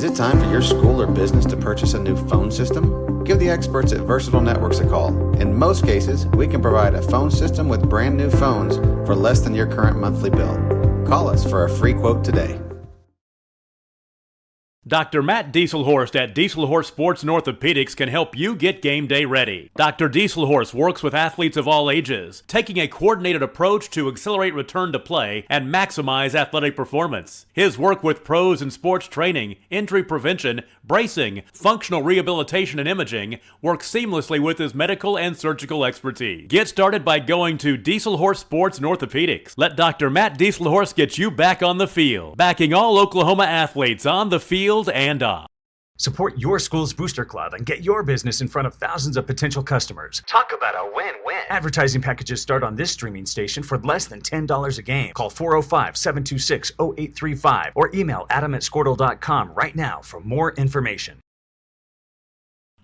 Is it time for your school or business to purchase a new phone system? Give the experts at Versatile Networks a call. In most cases, we can provide a phone system with brand new phones for less than your current monthly bill. Call us for a free quote today. Dr. Matt Dieselhorst at Dieselhorst Sports and Orthopedics can help you get game day ready. Dr. Dieselhorst works with athletes of all ages, taking a coordinated approach to accelerate return to play and maximize athletic performance. His work with pros in sports training, injury prevention, bracing, functional rehabilitation, and imaging works seamlessly with his medical and surgical expertise. Get started by going to Dieselhorst Sports and Orthopedics. Let Dr. Matt Dieselhorst get you back on the field, backing all Oklahoma athletes on the field and off. Support your school's booster club and get your business in front of thousands of potential customers. Talk about a win-win. Advertising packages start on this streaming station for less than $10 a game. Call 405-726-0835 or email adam@squirtle.com right now for more information.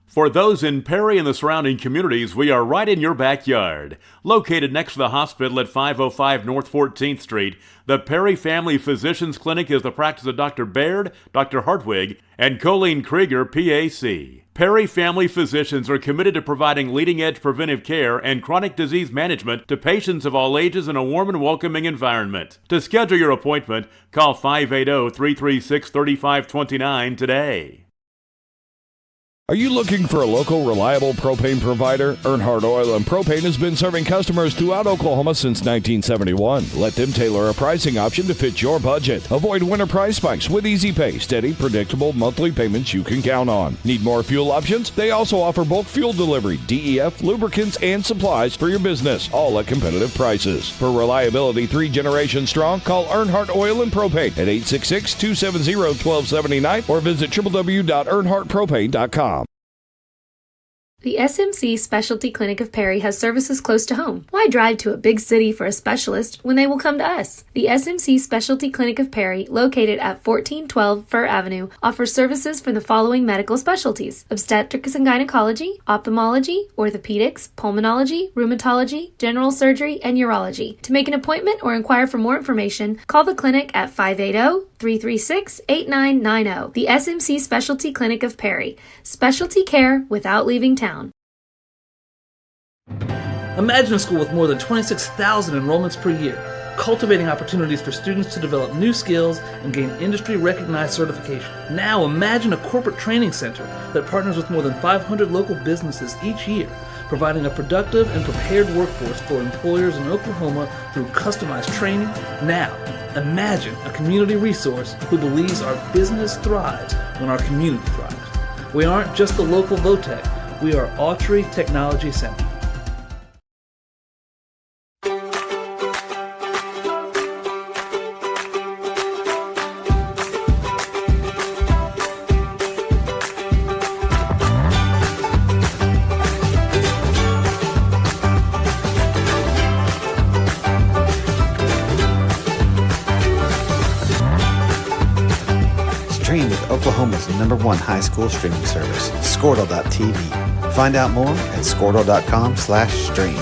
For those in Perry and the surrounding communities, we are right in your backyard. Located next to the hospital at 505 North 14th Street, the Perry Family Physicians Clinic is the practice of Dr. Baird, Dr. Hartwig, and Colleen Krieger, PAC. Perry Family Physicians are committed to providing leading-edge preventive care and chronic disease management to patients of all ages in a warm and welcoming environment. To schedule your appointment, call 580-336-3529 today. Are you looking for a local, reliable propane provider? Earnhardt Oil and Propane has been serving customers throughout Oklahoma since 1971. Let them tailor a pricing option to fit your budget. Avoid winter price spikes with easy pay, steady, predictable monthly payments you can count on. Need more fuel options? They also offer bulk fuel delivery, DEF, lubricants, and supplies for your business, all at competitive prices. For reliability 3 generations strong, call Earnhardt Oil and Propane at 866-270-1279 or visit www.earnhardtpropane.com. The SMC Specialty Clinic of Perry has services close to home. Why drive to a big city for a specialist when they will come to us? The SMC Specialty Clinic of Perry, located at 1412 Fir Avenue, offers services for the following medical specialties: obstetrics and gynecology, ophthalmology, orthopedics, pulmonology, rheumatology, general surgery, and urology. To make an appointment or inquire for more information, call the clinic at 580-336-8990. The SMC Specialty Clinic of Perry. Specialty care without leaving town. Imagine a school with more than 26,000 enrollments per year, cultivating opportunities for students to develop new skills and gain industry-recognized certification. Now imagine a corporate training center that partners with more than 500 local businesses each year, providing a productive and prepared workforce for employers in Oklahoma through customized training. Now, imagine a community resource who believes our business thrives when our community thrives. We aren't just the local VOTEC, we are Autry Technology Center. Stream with Oklahoma's #1 high school streaming service, Squirtle.tv. Find out more at squirtle.com/stream.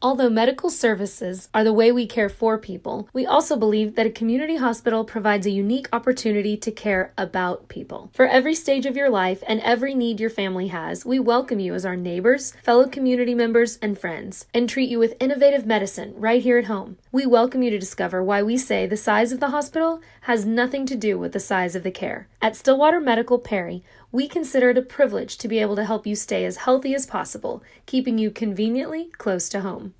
Although medical services are the way we care for people, we also believe that a community hospital provides a unique opportunity to care about people. For every stage of your life and every need your family has, we welcome you as our neighbors, fellow community members, and friends, and treat you with innovative medicine right here at home. We welcome you to discover why we say the size of the hospital has nothing to do with the size of the care. At Stillwater Medical Perry, we consider it a privilege to be able to help you stay as healthy as possible, keeping you conveniently close to home.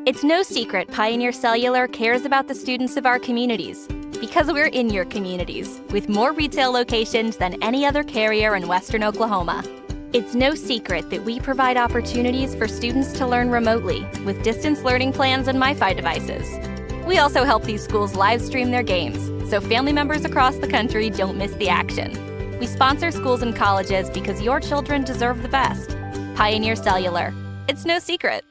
It's no secret Pioneer Cellular cares about the students of our communities, because we're in your communities, with more retail locations than any other carrier in Western Oklahoma. It's no secret that we provide opportunities for students to learn remotely with distance learning plans and MiFi devices. We also help these schools live stream their games, so family members across the country don't miss the action. We sponsor schools and colleges because your children deserve the best. Pioneer Cellular. It's no secret.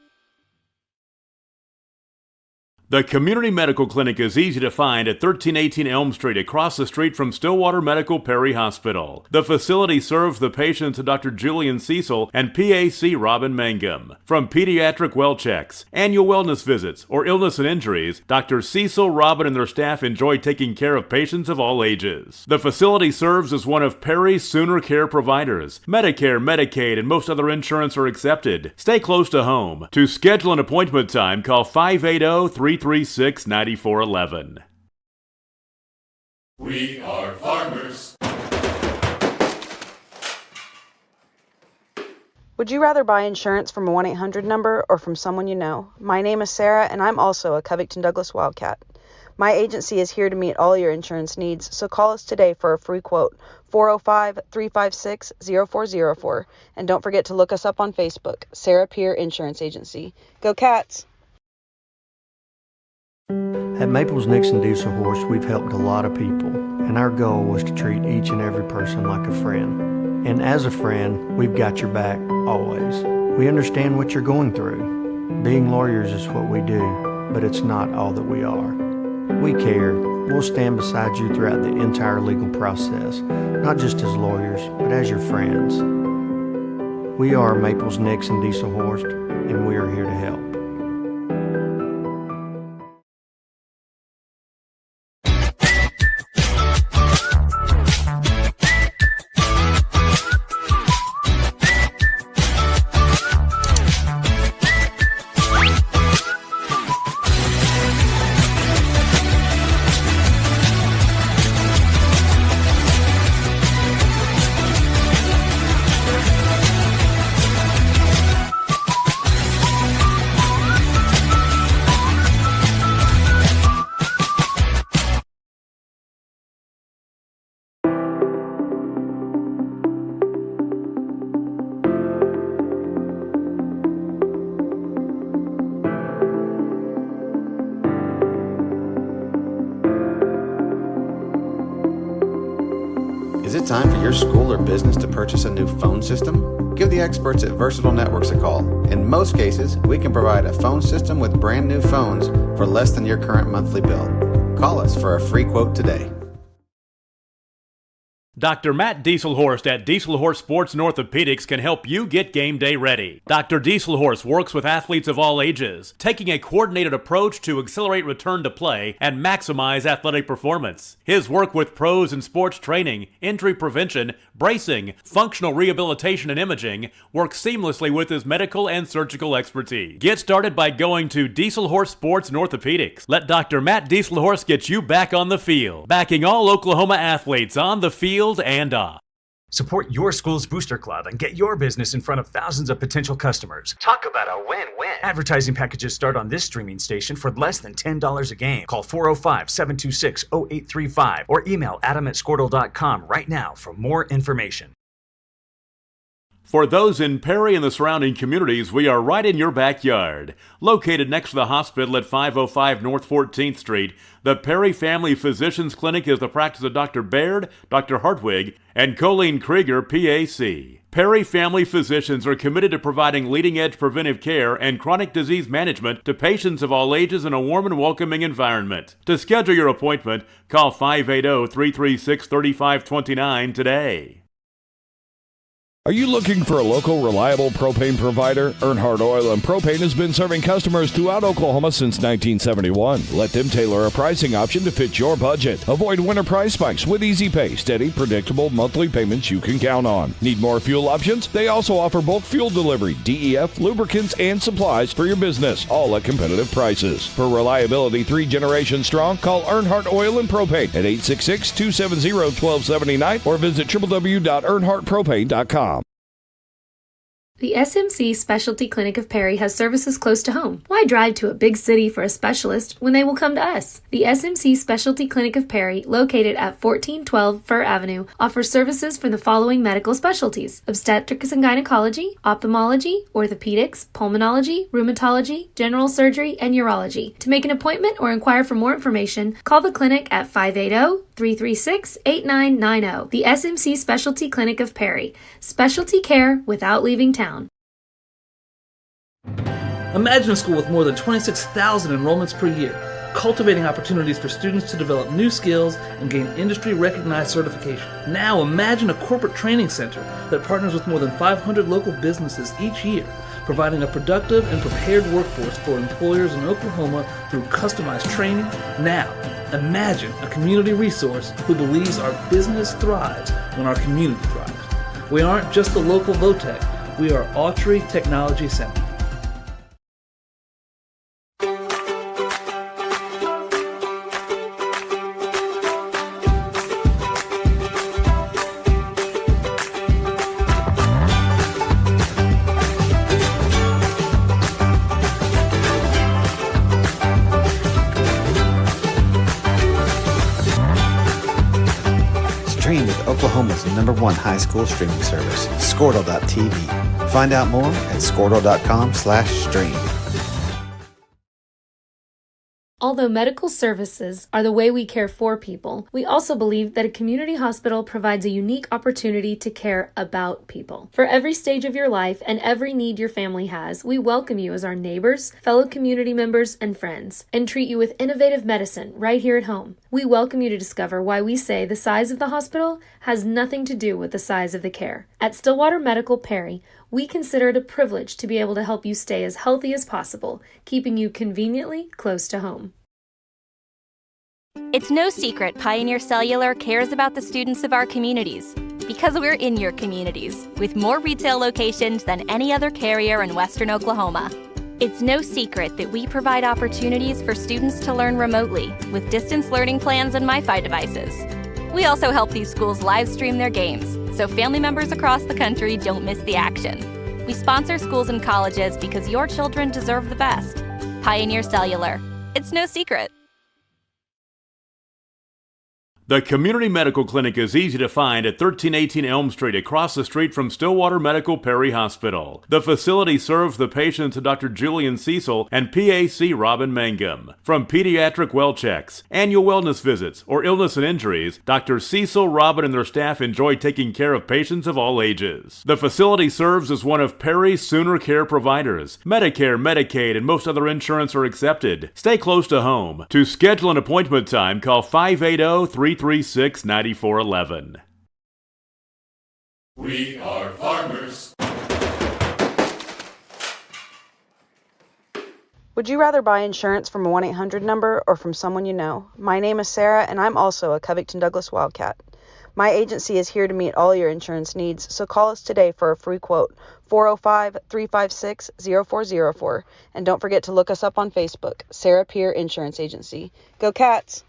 The Community Medical Clinic is easy to find at 1318 Elm Street, across the street from Stillwater Medical Perry Hospital. The facility serves the patients of Dr. Julian Cecil and PAC Robin Mangum. From pediatric well checks, annual wellness visits, or illness and injuries, Dr. Cecil, Robin, and their staff enjoy taking care of patients of all ages. The facility serves as one of Perry's Sooner Care providers. Medicare, Medicaid, and most other insurance are accepted. Stay close to home. To schedule an appointment time, call 580-336-9411. We are farmers. Would you rather buy insurance from a 1-800 number or from someone you know? My name is Sarah, and I'm also a Covington Douglas Wildcat. My agency is here to meet all your insurance needs, so call us today for a free quote, 405-356-0404. And don't forget to look us up on Facebook, Sarah Peer Insurance Agency. Go Cats! At Maples Nixon Diesel Horse, we've helped a lot of people, and our goal was to treat each and every person like a friend. And as a friend, we've got your back, always. We understand what you're going through. Being lawyers is what we do, but it's not all that we are. We care. We'll stand beside you throughout the entire legal process, not just as lawyers, but as your friends. We are Maples Nixon Diesel Horse, and we are here to help. Is it time for your school or business to purchase a new phone system? Give the experts at Versatile Networks a call. In most cases, we can provide a phone system with brand new phones for less than your current monthly bill. Call us for a free quote today. Dr. Matt Dieselhorst at Dieselhorst Sports and Orthopedics can help you get game day ready. Dr. Dieselhorst works with athletes of all ages, taking a coordinated approach to accelerate return to play and maximize athletic performance. His work with pros in sports training, injury prevention, bracing, functional rehabilitation, and imaging works seamlessly with his medical and surgical expertise. Get started by going to Dieselhorst Sports and Orthopedics. Let Dr. Matt Dieselhorst get you back on the field, backing all Oklahoma athletes on the field and off. Support your school's booster club and get your business in front of thousands of potential customers. Talk about a win-win. Advertising packages start on this streaming station for less than $10 a game. Call 405-726-0835 or email adam@squirtle.com right now for more information. For those in Perry and the surrounding communities, we are right in your backyard. Located next to the hospital at 505 North 14th Street, the Perry Family Physicians Clinic is the practice of Dr. Baird, Dr. Hartwig, and Colleen Krieger, PAC. Perry Family Physicians are committed to providing leading-edge preventive care and chronic disease management to patients of all ages in a warm and welcoming environment. To schedule your appointment, call 580-336-3529 today. Are you looking for a local, reliable propane provider? Earnhardt Oil and Propane has been serving customers throughout Oklahoma since 1971. Let them tailor a pricing option to fit your budget. Avoid winter price spikes with easy pay, steady, predictable monthly payments you can count on. Need more fuel options? They also offer bulk fuel delivery, DEF, lubricants, and supplies for your business, all at competitive prices. For reliability 3 generations strong, call Earnhardt Oil and Propane at 866-270-1279 or visit www.earnhardtpropane.com. The SMC Specialty Clinic of Perry has services close to home. Why drive to a big city for a specialist when they will come to us? The SMC Specialty Clinic of Perry, located at 1412 Fir Avenue, offers services for the following medical specialties: obstetrics and gynecology, ophthalmology, orthopedics, pulmonology, rheumatology, general surgery, and urology. To make an appointment or inquire for more information, call the clinic at 580-336-8990. The SMC Specialty Clinic of Perry. Specialty care without leaving town. Imagine a school with more than 26,000 enrollments per year, cultivating opportunities for students to develop new skills and gain industry-recognized certification. Now imagine a corporate training center that partners with more than 500 local businesses each year, providing a productive and prepared workforce for employers in Oklahoma through customized training. Now, imagine a community resource who believes our business thrives when our community thrives. We aren't just the local VOTEC, we are Autry Technology Center. Stream with Oklahoma's #1 high school streaming service, Squirtle.tv. Find out more at squirtle.com/stream. Although medical services are the way we care for people, we also believe that a community hospital provides a unique opportunity to care about people. For every stage of your life and every need your family has, we welcome you as our neighbors, fellow community members, and friends, and treat you with innovative medicine right here at home. We welcome you to discover why we say the size of the hospital has nothing to do with the size of the care. At Stillwater Medical Perry, we consider it a privilege to be able to help you stay as healthy as possible, keeping you conveniently close to home. It's no secret Pioneer Cellular cares about the students of our communities because we're in your communities with more retail locations than any other carrier in Western Oklahoma. It's no secret that we provide opportunities for students to learn remotely with distance learning plans and MiFi devices. We also help these schools live stream their games so family members across the country don't miss the action. We sponsor schools and colleges because your children deserve the best. Pioneer Cellular. It's no secret. The Community Medical Clinic is easy to find at 1318 Elm Street, across the street from Stillwater Medical Perry Hospital. The facility serves the patients of Dr. Julian Cecil and PAC Robin Mangum. From pediatric well checks, annual wellness visits, or illness and injuries, Dr. Cecil, Robin, and their staff enjoy taking care of patients of all ages. The facility serves as one of Perry's Sooner Care providers. Medicare, Medicaid, and most other insurance are accepted. Stay close to home. To schedule an appointment time, call 580-336-9411. We are farmers. Would you rather buy insurance from a 1-800 number or from someone you know? My name is Sarah, and I'm also a Covington Douglas Wildcat. My agency is here to meet all your insurance needs, so call us today for a free quote, 405-356-0404. And don't forget to look us up on Facebook, Sarah Peer Insurance Agency. Go Cats!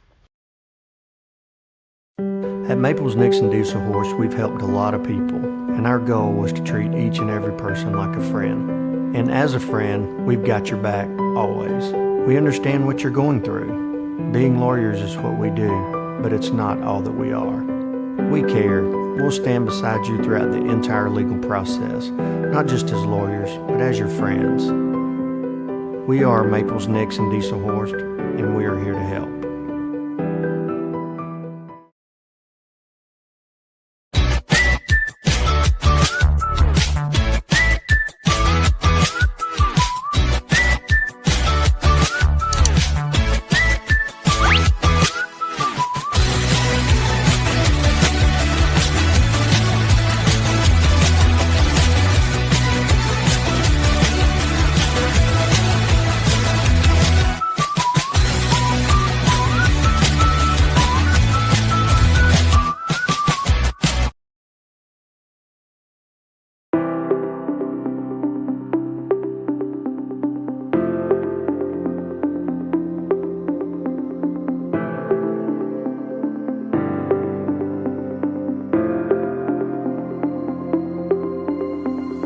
At Maples Nixon Diesel Horse, we've helped a lot of people, and our goal was to treat each and every person like a friend. And as a friend, we've got your back, always. We understand what you're going through. Being lawyers is what we do, but it's not all that we are. We care. We'll stand beside you throughout the entire legal process, not just as lawyers, but as your friends. We are Maples Nixon Diesel Horse, and we are here to help.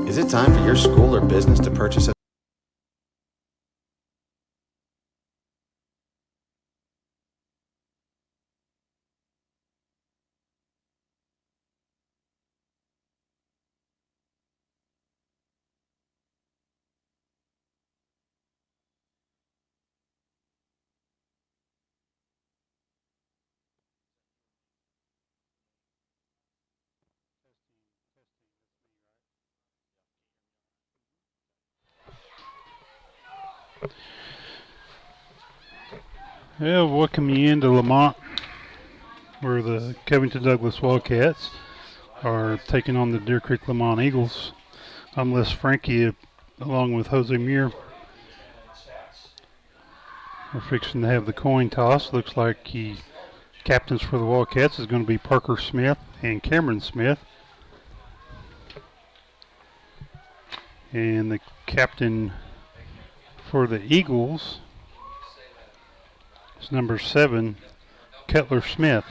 Is it time for your school or business to purchase a Well, welcome you into Lamont, where the Covington Douglas Wildcats are taking on the Deer Creek Lamont Eagles. I'm Les Frankie, along with Jose Muir. We're fixing to have the coin toss. Looks like the captains for the Wildcats is going to be Parker Smith and Cameron Smith. And the captain for the Eagles is number 7, Cutler Smith.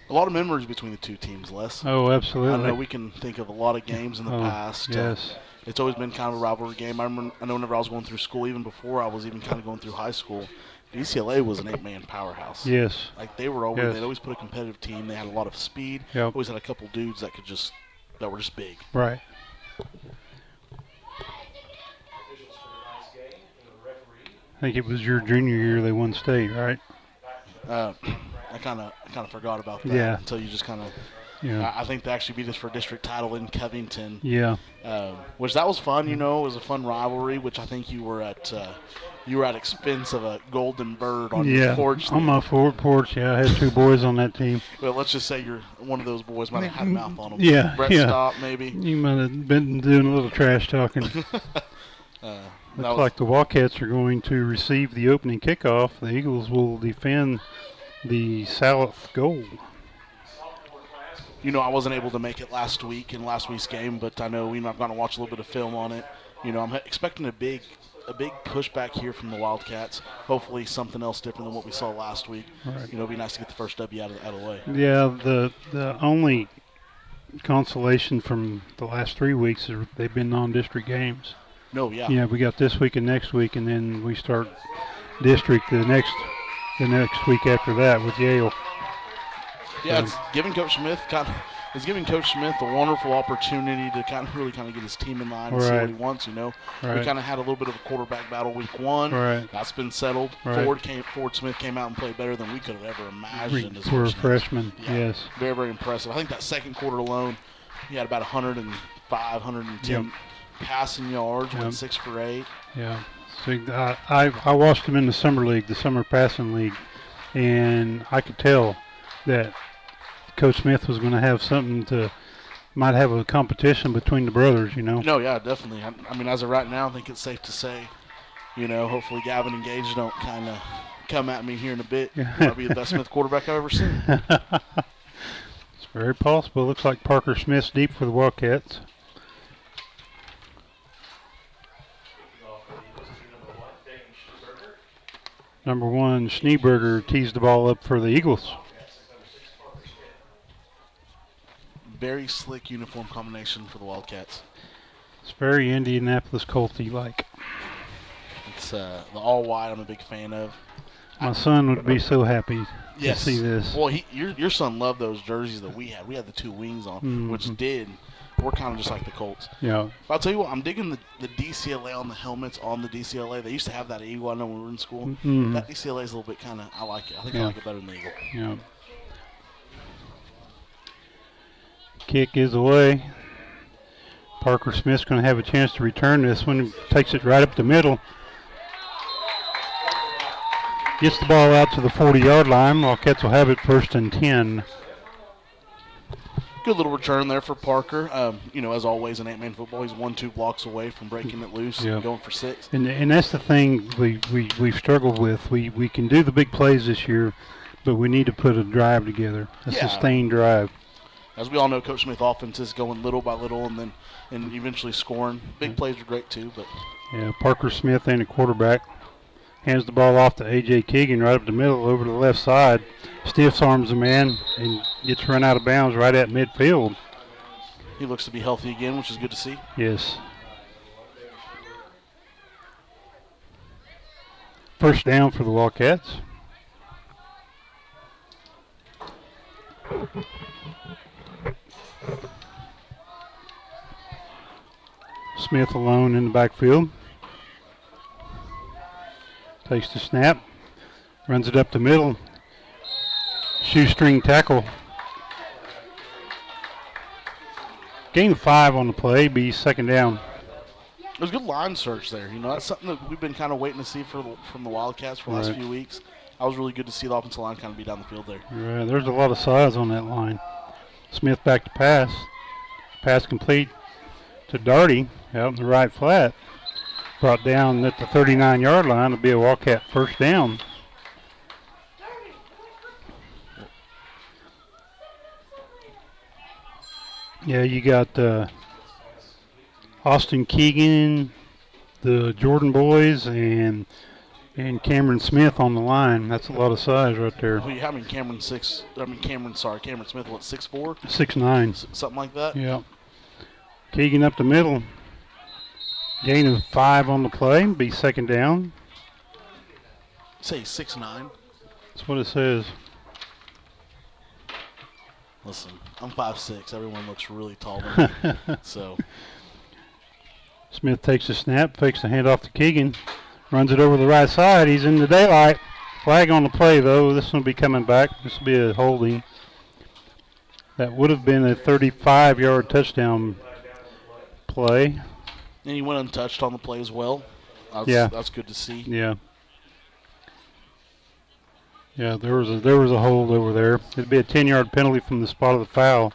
A lot of memories between the two teams, Les. Oh, absolutely. I know we can think of a lot of games in the past. Yes. It's always been kind of a rivalry game. I know whenever I was going through school, even before I was even kind of going through high school, DCLA was an 8-man powerhouse. Yes. Like they were always, they'd always put a competitive team. They had a lot of speed. Yep. Always had a couple dudes that were just big. Right. I think it was your junior year they won state, right? I kind of forgot about that until you just kind of. Yeah. I think they actually beat us for district title in Covington. Yeah. Which that was fun, It was a fun rivalry. Which I think you were at expense of a golden bird on your porch. On my porch. Yeah, I had 2 boys on that team. Well, let's just say you're one of those boys. Might have had a mouth on them. Yeah. Brett Stop, maybe. You might have been doing a little trash talking. Looks like the Wildcats are going to receive the opening kickoff. The Eagles will defend the south goal. I wasn't able to make it last week's game, but I know I've gotten to watch a little bit of film on it. I'm expecting a big pushback here from the Wildcats. Hopefully something else different than what we saw last week. Right. It'd be nice to get the first W out of the way. Yeah, the only consolation from the last 3 weeks is they've been non-district games. No, yeah. Yeah, we got this week and next week, and then we start district the next week after that with Yale. Yeah, it's giving Coach Smith a wonderful opportunity to really get his team in line and see what he wants. Right. We kind of had a little bit of a quarterback battle week 1. Right. That's been settled. Right. Ford Smith came out and played better than we could have ever imagined. For a freshman, yes. Very, very impressive. I think that second quarter alone, he had about 105, 110 passing yards, went 6 for 8. Yeah. So I watched him in the summer league, the summer passing league, and I could tell that Coach Smith was going to have might have a competition between the brothers, No, yeah, definitely. I mean, as of right now, I think it's safe to say, hopefully Gavin and Gage don't kind of come at me here in a bit. I'll be the best Smith quarterback I've ever seen. It's very possible. Looks like Parker Smith's deep for the Wildcats. Number 1, Schneeberger tees the ball up for the Eagles. Very slick uniform combination for the Wildcats. It's very Indianapolis Colty-like. It's the all-white I'm a big fan of. My son would be so happy to see this. Well, your son loved those jerseys that we had. We had the 2 wings on, which we're kind of just like the Colts. Yeah. But I'll tell you what, I'm digging the DCLA on the helmets on the DCLA. They used to have that eagle, I know when we were in school. Mm-hmm. That DCLA is a little bit kind of, I like it. I think I like it better than the eagle. Yeah. Kick is away. Parker Smith's going to have a chance to return this one. Takes it right up the middle. Gets the ball out to the 40-yard line. Wildcats will have it 1st and 10. Good little return there for Parker. As always in 8-man football, he's 1-2 blocks away from breaking it loose and going for 6. And that's the thing we've struggled with. We can do the big plays this year, but we need to put a drive together, a sustained drive. As we all know, Coach Smith offense is going little by little and eventually scoring. Big plays are great too, but Parker Smith ain't a quarterback. Hands the ball off to A.J. Keegan right up the middle over to the left side. Stiffs arms the man and gets run out of bounds right at midfield. He looks to be healthy again, which is good to see. Yes. First down for the Wildcats. Smith alone in the backfield. Takes the snap. Runs it up the middle. Shoestring tackle. Gain of 5 on the play. Be second down. It was a good line search there. That's something that we've been kind of waiting to see from the Wildcats for the last few weeks. I was really good to see the offensive line kind of be down the field there. Right, there's a lot of size on that line. Smith back to pass. Pass complete to Darty out in the right flat. Brought down at the 39-yard line to be a Wildcat first down. Yeah, you got Austin Keegan, the Jordan boys, and Cameron Smith on the line. That's a lot of size right there. Well, yeah, Cameron Smith, what, 6'4"? 6'9". Something like that? Yeah. Keegan up the middle. Gain of 5 on the play. Be second down. Say 6'9". That's what it says. Listen, I'm 5'6". Everyone looks really tall to me. So Smith takes the snap, fakes the handoff to Keegan, runs it over the right side. He's in the daylight. Flag on the play, though. This one will be coming back. This will be a holding. That would have been a 35-yard touchdown play. And he went untouched on the play as well. That's good to see. Yeah. Yeah, there was a hold over there. It'd be a 10-yard penalty from the spot of the foul.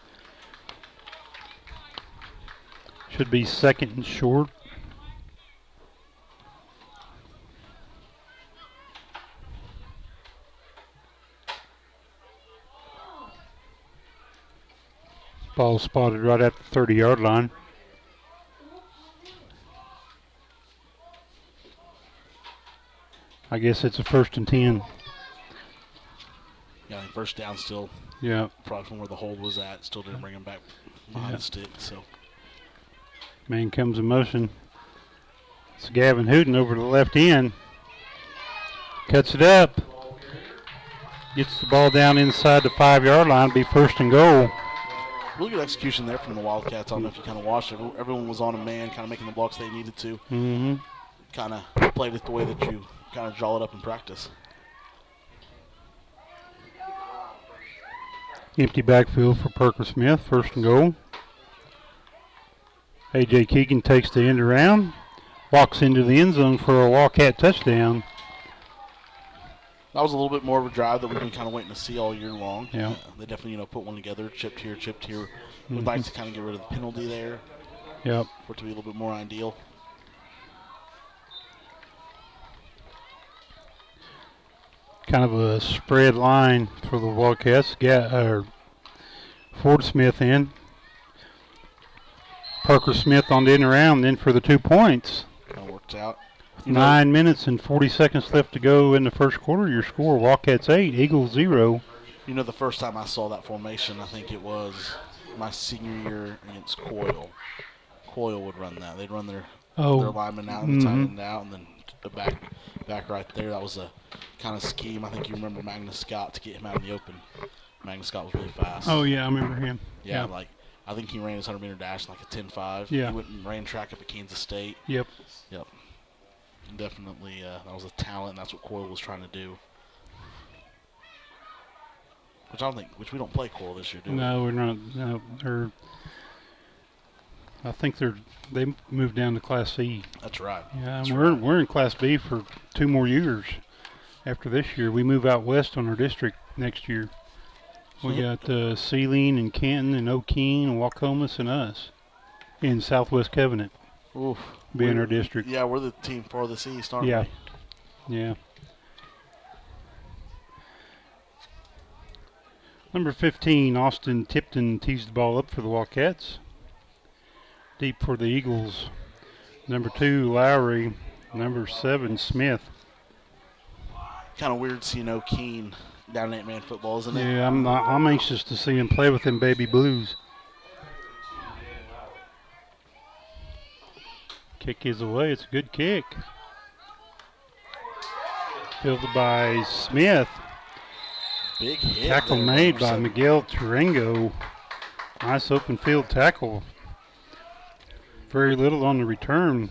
Should be second and short. Ball spotted right at the 30-yard line. I guess it's a 1st and 10. Yeah, first down still. Yeah. Probably from where the hold was at. Still didn't bring him back behind the stick. So. Man comes in motion. It's Gavin Hooten over to the left end. Cuts it up. Gets the ball down inside the 5-yard line. Be 1st and goal. Really good execution there from the Wildcats. I don't know if you kind of watched it. Everyone was on a man, kind of making the blocks they needed to. Mm-hmm. Kind of played it the way that you kind of draw it up in practice. Empty backfield for Parker Smith, 1st and goal. A.J. Keegan takes the end around, walks into the end zone for a Wildcat touchdown. That was a little bit more of a drive that we've been kind of waiting to see all year long. Yeah. They definitely, put one together, chipped here. We'd like to kind of get rid of the penalty there. Yep. For it to be a little bit more ideal. Kind of a spread line for the Wildcats. Ford Smith in. Parker Smith on the end around, then for the 2 points. That worked out. 9 minutes and 40 seconds left to go in the first quarter. Your score, Wildcats 8, Eagles 0. The first time I saw that formation, I think it was my senior year against Coyle. Coyle would run that. They'd run their lineman out and the tight end out, and then the back right there. That was a kind of scheme. I think you remember Magnus Scott to get him out in the open. Magnus Scott was really fast. Oh, yeah, I remember him. Yeah, I think he ran his 100-meter dash like a 10.5. Yeah. He went and ran track up at Kansas State. Yep. Definitely, that was a talent, and that's what Coyle was trying to do. Which we don't play Coyle this year, do we? No, we're not. No, I think they moved down to Class C. That's right. Yeah, we're in Class B for 2 more years. After this year, we move out west on our district next year. We got Sealing and Canton and O'Keene and Waukomis and us in Southwest Covenant. Oof. Being our district. Yeah, we're the team farthest east, aren't we? Yeah. Number 15, Austin Tipton tees the ball up for the Wildcats. Deep for the Eagles. Number 2, Lowry. Number 7, Smith. Kind of weird seeing O'Keene down in 8-man football, isn't it? Yeah, I'm anxious to see him play with them baby blues. Kick is away. It's a good kick. Fielded by Smith. Big hit. Tackle made by Miguel Turengo. Nice open field tackle. Very little on the return.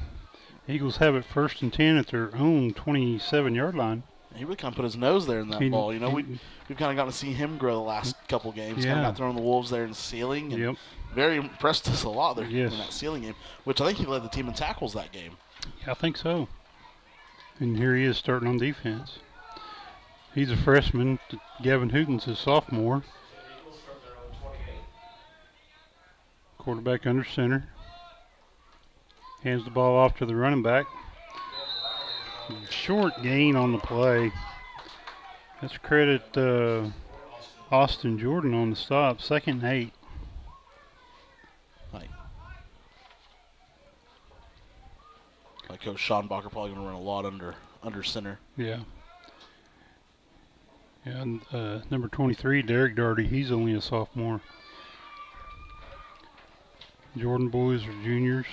Eagles have it 1st and 10 at their own 27-yard line. He really kind of put his nose there in that ball. We've kind of gotten to see him grow the last couple games. Yeah. Kind of got thrown the Wolves there in the ceiling. And very impressed us a lot there in that ceiling game, which I think he led the team in tackles that game. Yeah, I think so. And here he is starting on defense. He's a freshman. Gavin Hooten's a sophomore. Quarterback under center. Hands the ball off to the running back. Short gain on the play. Let's credit Austin Jordan on the stop. 2nd and 8. Like Coach Schonbacher probably going to run a lot under center. Yeah. Yeah, and number 23, Derek Darty, he's only a sophomore. Jordan boys are juniors.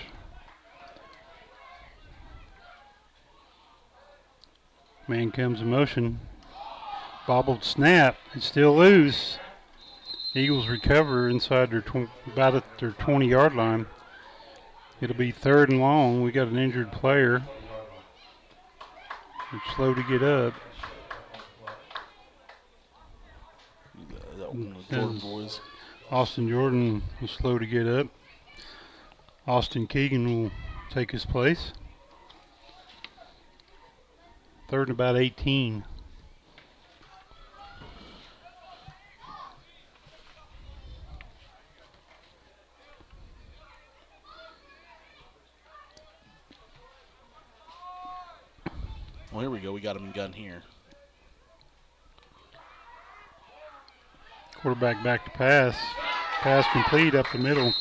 Man comes in motion. Bobbled snap. It's still loose. Eagles recover inside their about at their 20-yard line. It'll be 3rd and long. We got an injured player. They're slow to get up. Jordan boys. Austin Jordan was slow to get up. Austin Keegan will take his place. 3rd and about 18. Well, here we go. We got him in gun here. Quarterback back to pass. Pass complete up the middle.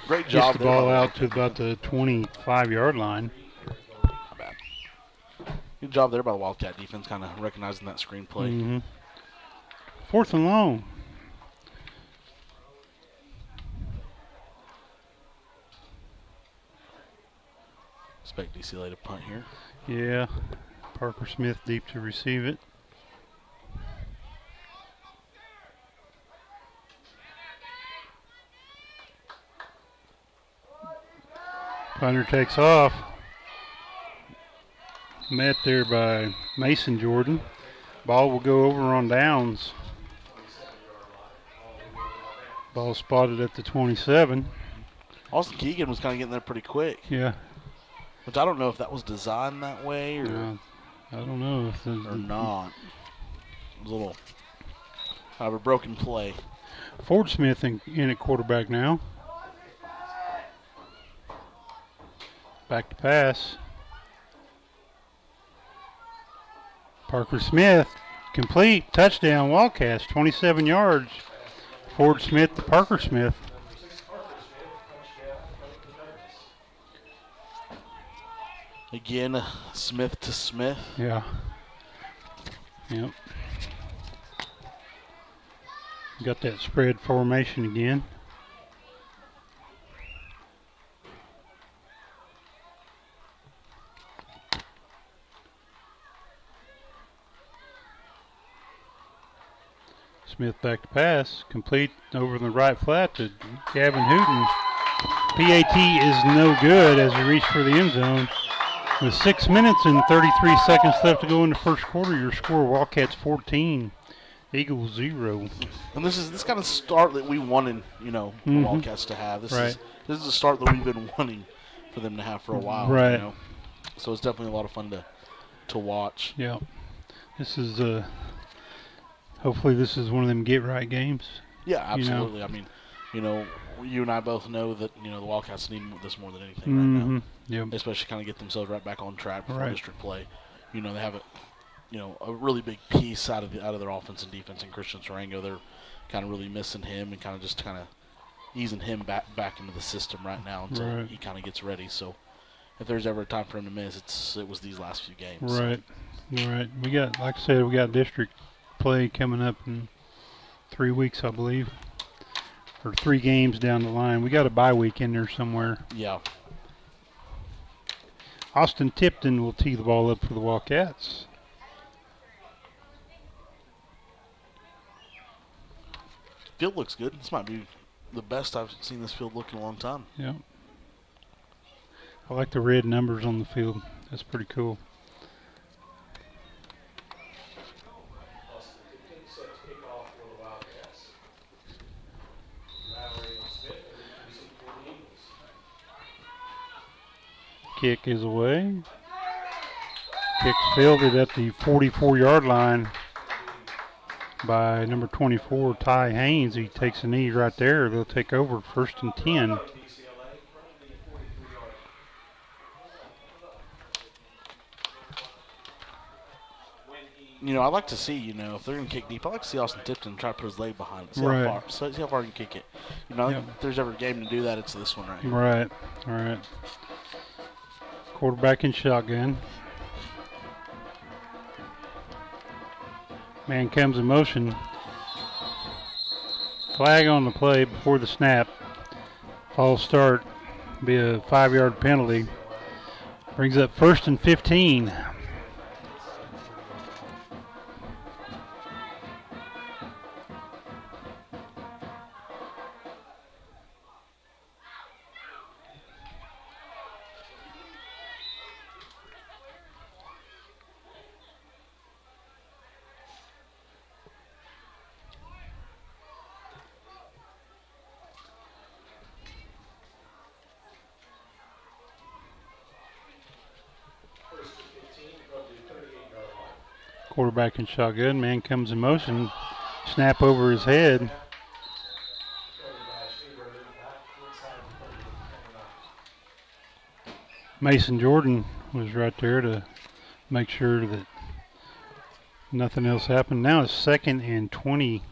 Great job. Gets the ball out to about the 25-yard line. Not bad. Good job there by the Wildcat defense, kind of recognizing that screen play. 4th and long. Expect DCLA to punt here. Yeah. Parker Smith deep to receive it. Punter takes off. Met there by Mason Jordan. Ball will go over on downs. Ball spotted at the 27. Austin Keegan was kind of getting there pretty quick. Yeah. Which I don't know if that was designed that way or I don't know if or not. It was a little kind of a broken play. Ford Smith in at quarterback now. Back to pass. Parker Smith, complete, touchdown, Wildcats, 27 yards. Ford Smith to Parker Smith. Again, Smith to Smith. Yeah. Yep. Got that spread formation again. Smith back to pass, complete over the right flat to Gavin Hooten. PAT is no good as he reached for the end zone. With 6 minutes and 33 seconds left to go in the first quarter, your score: Wildcats 14, Eagles 0. And this is this kind of start that we wanted, the Wildcats to have. This is a start that we've been wanting for them to have for a while. Right. So it's definitely a lot of fun to watch. Yeah. This is hopefully this is one of them get-right games. Yeah, absolutely. I mean, you and I both know that, the Wildcats need this more than anything right now. Yep. Especially kind of get themselves right back on track before district play. They have a really big piece out of their offense and defense in Christian Sarango. They're kind of really missing him and kind of easing him back into the system right now until he kind of gets ready. So if there's ever a time for him to miss, it was these last few games. Right. Right. We got, like I said, we got district play coming up in 3 weeks, I believe. Or 3 games down the line. We got a bye week in there somewhere. Yeah. Austin Tipton will tee the ball up for the Wildcats. Field looks good. This might be the best I've seen this field look in a long time. Yeah. I like the red numbers on the field. That's pretty cool. kick is away. Kick's fielded at the 44-yard line by number 24, Ty Haynes. He takes a knee right there. They'll take over 1st and 10. You know, I'd like to see, you know, if they're going to kick deep, I'd like to see Austin Tipton try to put his leg behind it. See how far he can kick it. You know, if there's ever a game to do that, it's this one right here. Right, all right. Quarterback in shotgun. Man comes in motion. Flag on the play before the snap. False start. Be a 5-yard penalty. Brings up 1st and 15. Quarterback in shotgun. Man comes in motion. Snap over his head. Mason Jordan was right there to make sure that nothing else happened. Now it's 2nd and 20.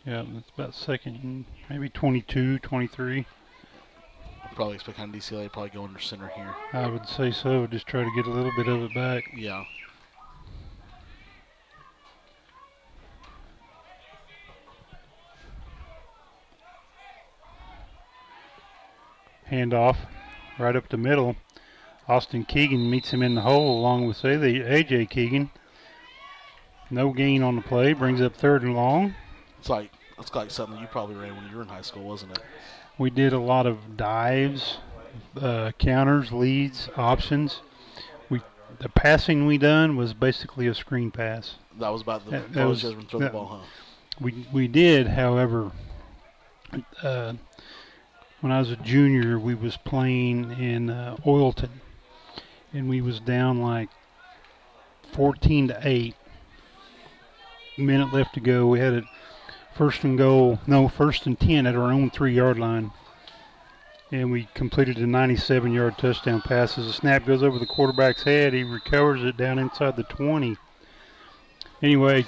Yeah, that's about 2nd and maybe 22, 23. Probably expect kind of DCLA to probably go under center here. I would say so. Just try to get a little bit of it back. Yeah. Handoff right up the middle. Austin Keegan meets him in the hole along with A.J. Keegan. No gain on the play. Brings up 3rd and long. It's like something you probably ran when you were in high school, wasn't it? We did a lot of dives, counters, leads, options. The passing we done was basically a screen pass. That was about the throw the ball, huh? We did, however, when I was a junior, we was playing in Oilton, and we was down like 14-8. Minute left to go. We had it 1st and 10 at our own 3-yard line. And we completed a 97-yard touchdown pass. As the snap goes over the quarterback's head, he recovers it down inside the 20. Anyway,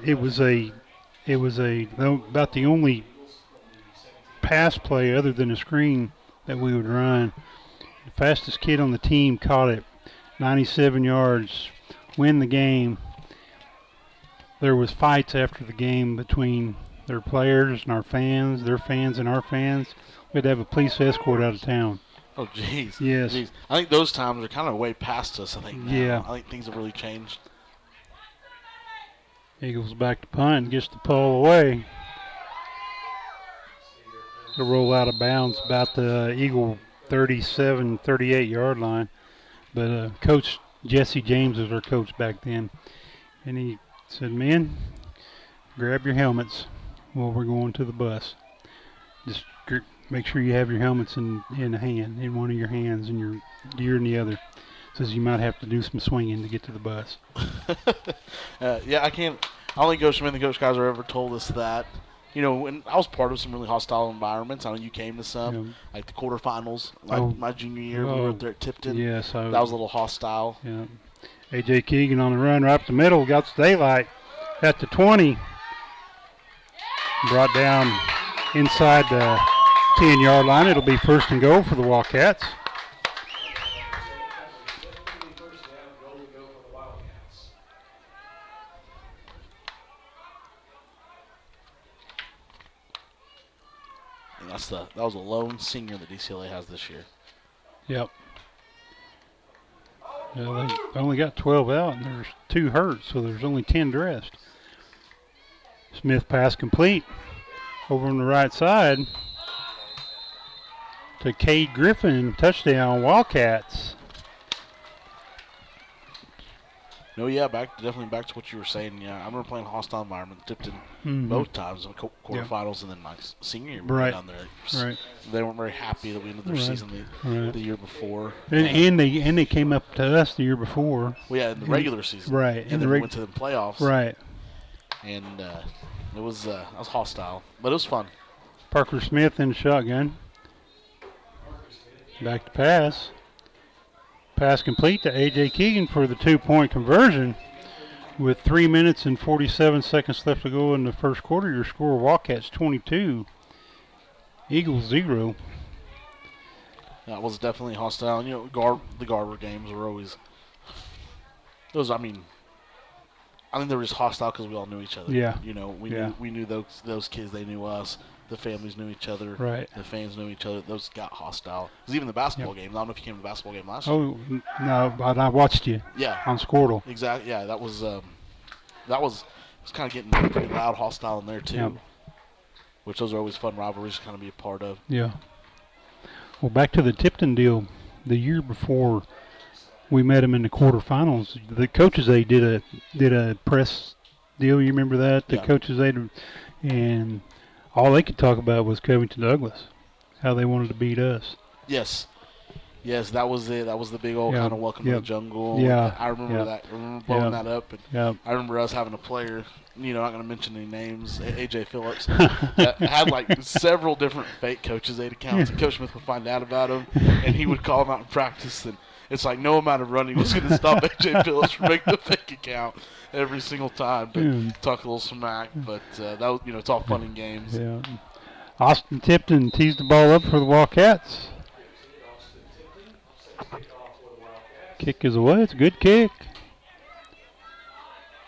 it was about the only pass play other than a screen that we would run. The fastest kid on the team caught it, 97 yards, win the game. There was fights after the game between their players and our fans, their fans and our fans. We had to have a police escort out of town. Oh, jeez. Yes. Jeez. I think those times are kind of way past us, I think, now. Yeah. I think things have really changed. Eagles back to punt and gets the pull away. To roll out of bounds about the Eagle 37, 38-yard line. But Coach Jesse James was our coach back then. And he said, men, grab your helmets while we're going to the bus. Just make sure you have your helmets in one of your hands, and your gear in the other. Says you might have to do some swinging to get to the bus. Yeah, I don't think Coach Smith and Coach Kaiser ever told us that. You know, when I was part of some really hostile environments. I know you came to some, like the quarterfinals, my junior year. We were up there at Tipton. Yes. That was a little hostile. Yeah. A.J. Keegan on the run right up the middle. Got daylight at the 20. Brought down inside the 10-yard line. It'll be 1st and goal for the Wildcats. And that was a lone senior that DCLA has this year. Yep. Yeah, they only got 12 out, and there's 2 hurt, so there's only 10 dressed. Smith pass complete. Over on the right side to Cade Griffin. Touchdown, Wildcats. No, yeah, definitely back to what you were saying. Yeah, I remember playing hostile environment, Tipton both times in the quarterfinals, and then my senior year we were down there. Right. They weren't very happy that we ended their season the year before. And they came up to us the year before. Well, yeah, in the regular season. Right. And then we went to the playoffs. Right. And it was hostile, but it was fun. Parker Smith in the shotgun. Back to pass. Pass complete to A.J. Keegan for the 2-point conversion. With 3 minutes and 47 seconds left to go in the first quarter, your score, Wildcats 22, Eagles 0. That was definitely hostile. And, the Garber games were always those. I think they were just hostile because we all knew each other. Yeah. We knew those kids. They knew us. The families knew each other. Right. The fans knew each other. Those got hostile. Because even the basketball game. I don't know if you came to the basketball game last year. Oh no, but I watched you. Yeah. On Squirtle. Exactly. Yeah, that was it was kind of getting pretty loud, hostile in there too. Yep. Which those are always fun rivalries to kind of be a part of. Yeah. Well, back to the Tipton deal. The year before we met them in the quarterfinals, the coaches they did a press deal. You remember that? The coaches and all they could talk about was Covington Douglas, how they wanted to beat us. Yes, that was it. That was the big old kind of welcome to the jungle. Yeah, I remember that. I remember blowing that up. And I remember us having a player, not going to mention any names, A.J. Phillips, that had like several different fake coaches, 8 accounts, and Coach Smith would find out about him, and he would call them out in practice, and it's like no amount of running was going to stop A.J. Phillips from making the fake account every single time. But talk a little smack, but that was, it's all fun and games. Yeah. Austin Tipton teased the ball up for the Wildcats. Kick is away. It's a good kick.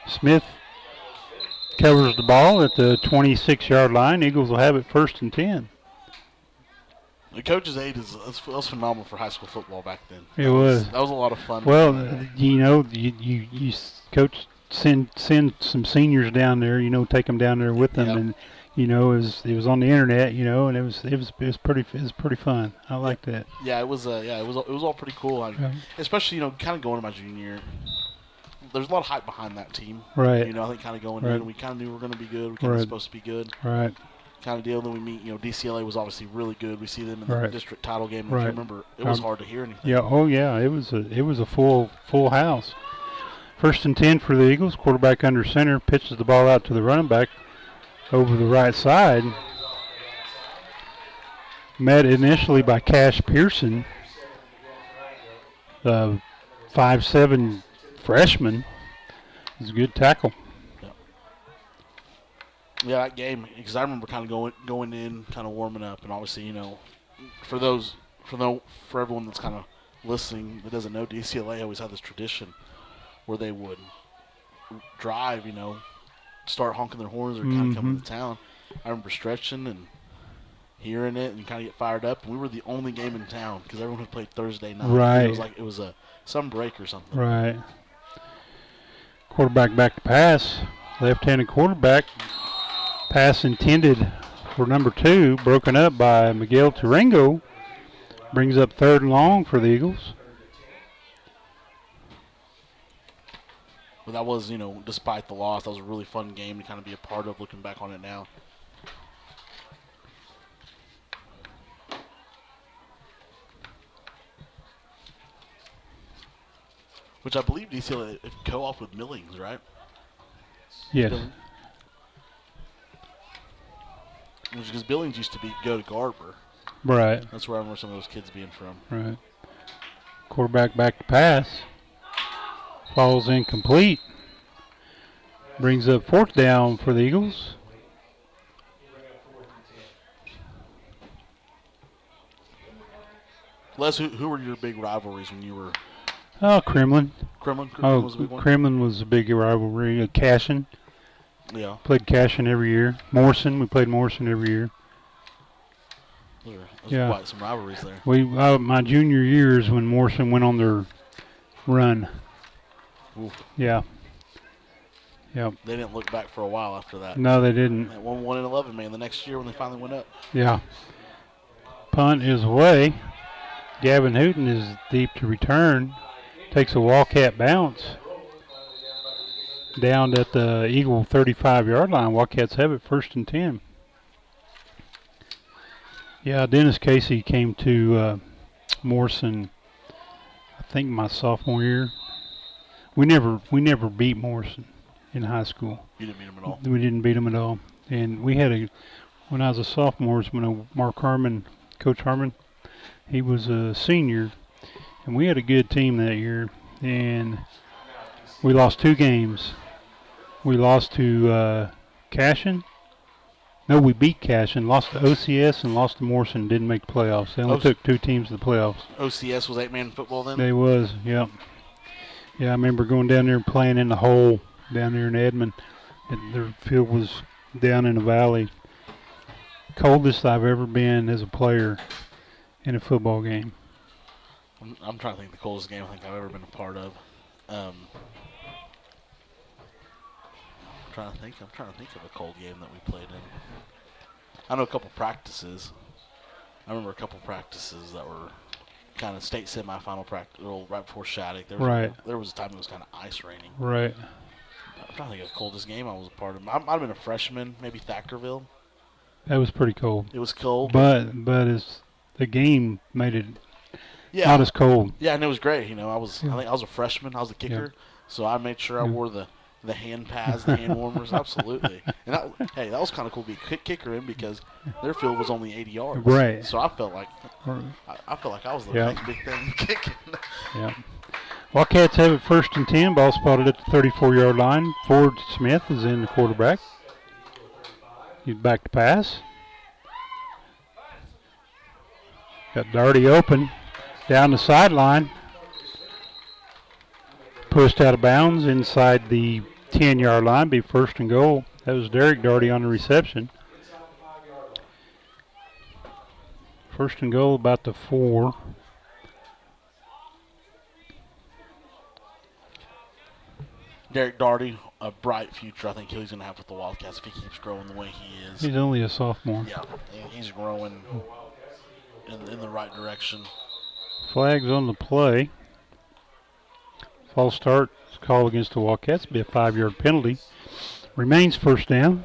Smith covers the ball at the 26-yard line. Eagles will have it 1st and 10. The coach's aid was phenomenal for high school football back then. That was a lot of fun. Well, you coach send some seniors down there. Take them down there with them, and it was on the internet. And it was pretty fun. I liked that. Yeah, it was all pretty cool. Especially kind of going to my junior year. There's a lot of hype behind that team. Right. I think kind of going in, we kind of knew we were going to be good. We kind of supposed to be good. Right. Kind of deal. Then we meet, DCLA was obviously really good. We see them in the district title game. If you remember, it was hard to hear anything. Yeah. Oh yeah. It was a full house. 1st and 10 for the Eagles. Quarterback under center pitches the ball out to the running back over the right side. Met initially by Cash Pearson, the 5'7" freshman. It was a good tackle. Yeah, that game, because I remember kind of going in, kind of warming up, and obviously, for everyone that's kind of listening that doesn't know, DCLA always had this tradition where they would drive, start honking their horns or kind of coming to town. I remember stretching and hearing it and kind of get fired up. And we were the only game in town because everyone had played Thursday night. Right. It was some break or something. Right. Quarterback back to pass. Left-handed quarterback. Pass intended for number 2, broken up by Miguel Tarango. Brings up 3rd and long for the Eagles. But that was, despite the loss, that was a really fun game to kind of be a part of looking back on it now. Which I believe DCLA co-op with Millings, right? Yes. Because Billings used to go to Garber. Right. That's where I remember some of those kids being from. Right. Quarterback back to pass. Falls incomplete. Brings up 4th down for the Eagles. Les, who were your big rivalries when you were? Oh, Kremlin. Kremlin was a big one? Kremlin was a big rivalry. Cashin. Yeah. Played Cashin every year. Morrison, we played Morrison every year. Those were quite some rivalries My there. junior years when Morrison went on their run. Oof. Yeah. Yep. They didn't look back for a while after that. No, they didn't. They won 1-11, man, the next year when they finally went up. Yeah. Punt is away. Gavin Hooten is deep to return. Takes a Wildcat bounce. down at the Eagle 35-yard line. Wildcats have it 1st and 10. Yeah, Dennis Casey came to Morrison, I think my sophomore year. We never beat Morrison in high school. You didn't beat him at all? We didn't beat him at all. And we had when I was a sophomore, when Mark Harmon, Coach Harmon, he was a senior, and we had a good team that year. And we lost 2 games. We lost to Cashin. No, we beat Cashin, lost to OCS, and lost to Morrison. Didn't make the playoffs. They only took 2 teams to the playoffs. OCS was 8-man football then? They was, yep. Yeah, I remember going down there and playing in the hole down there in Edmond. And their field was down in the valley. Coldest I've ever been as a player in a football game. I'm trying to think of the coldest game I think I've ever been a part of. I'm trying to think of a cold game that we played in. I know a couple practices. I remember a couple practices that were kind of state semifinal practice, right before Shattuck. There was a time it was kind of ice raining. Right. I'm trying to think of the coldest game I was a part of. I might have been a freshman, maybe Thackerville. That was pretty cold. It was cold. But the game made it not as cold. Yeah, and it was great. I think I was a freshman. I was the kicker, so I made sure I wore the hand pads, the hand warmers, absolutely. And that was kind of cool to be a kicker in because their field was only 80 yards. Right. So I felt like I was the next big thing kicking. Yeah. Wildcats have it 1st and 10. Ball spotted at the 34-yard line. Ford Smith is in the quarterback. He's back to pass. Got Darty open down the sideline. Pushed out of bounds inside the 10-yard line. Be 1st and goal. That was Derek Darty on the reception. 1st and goal about the 4. Derek Darty, a bright future I think he's going to have with the Wildcats if he keeps growing the way he is. He's only a sophomore. Yeah, he's growing in the right direction. Flags on the play. False start is called against the Wildcats. Be a 5-yard penalty. Remains 1st down.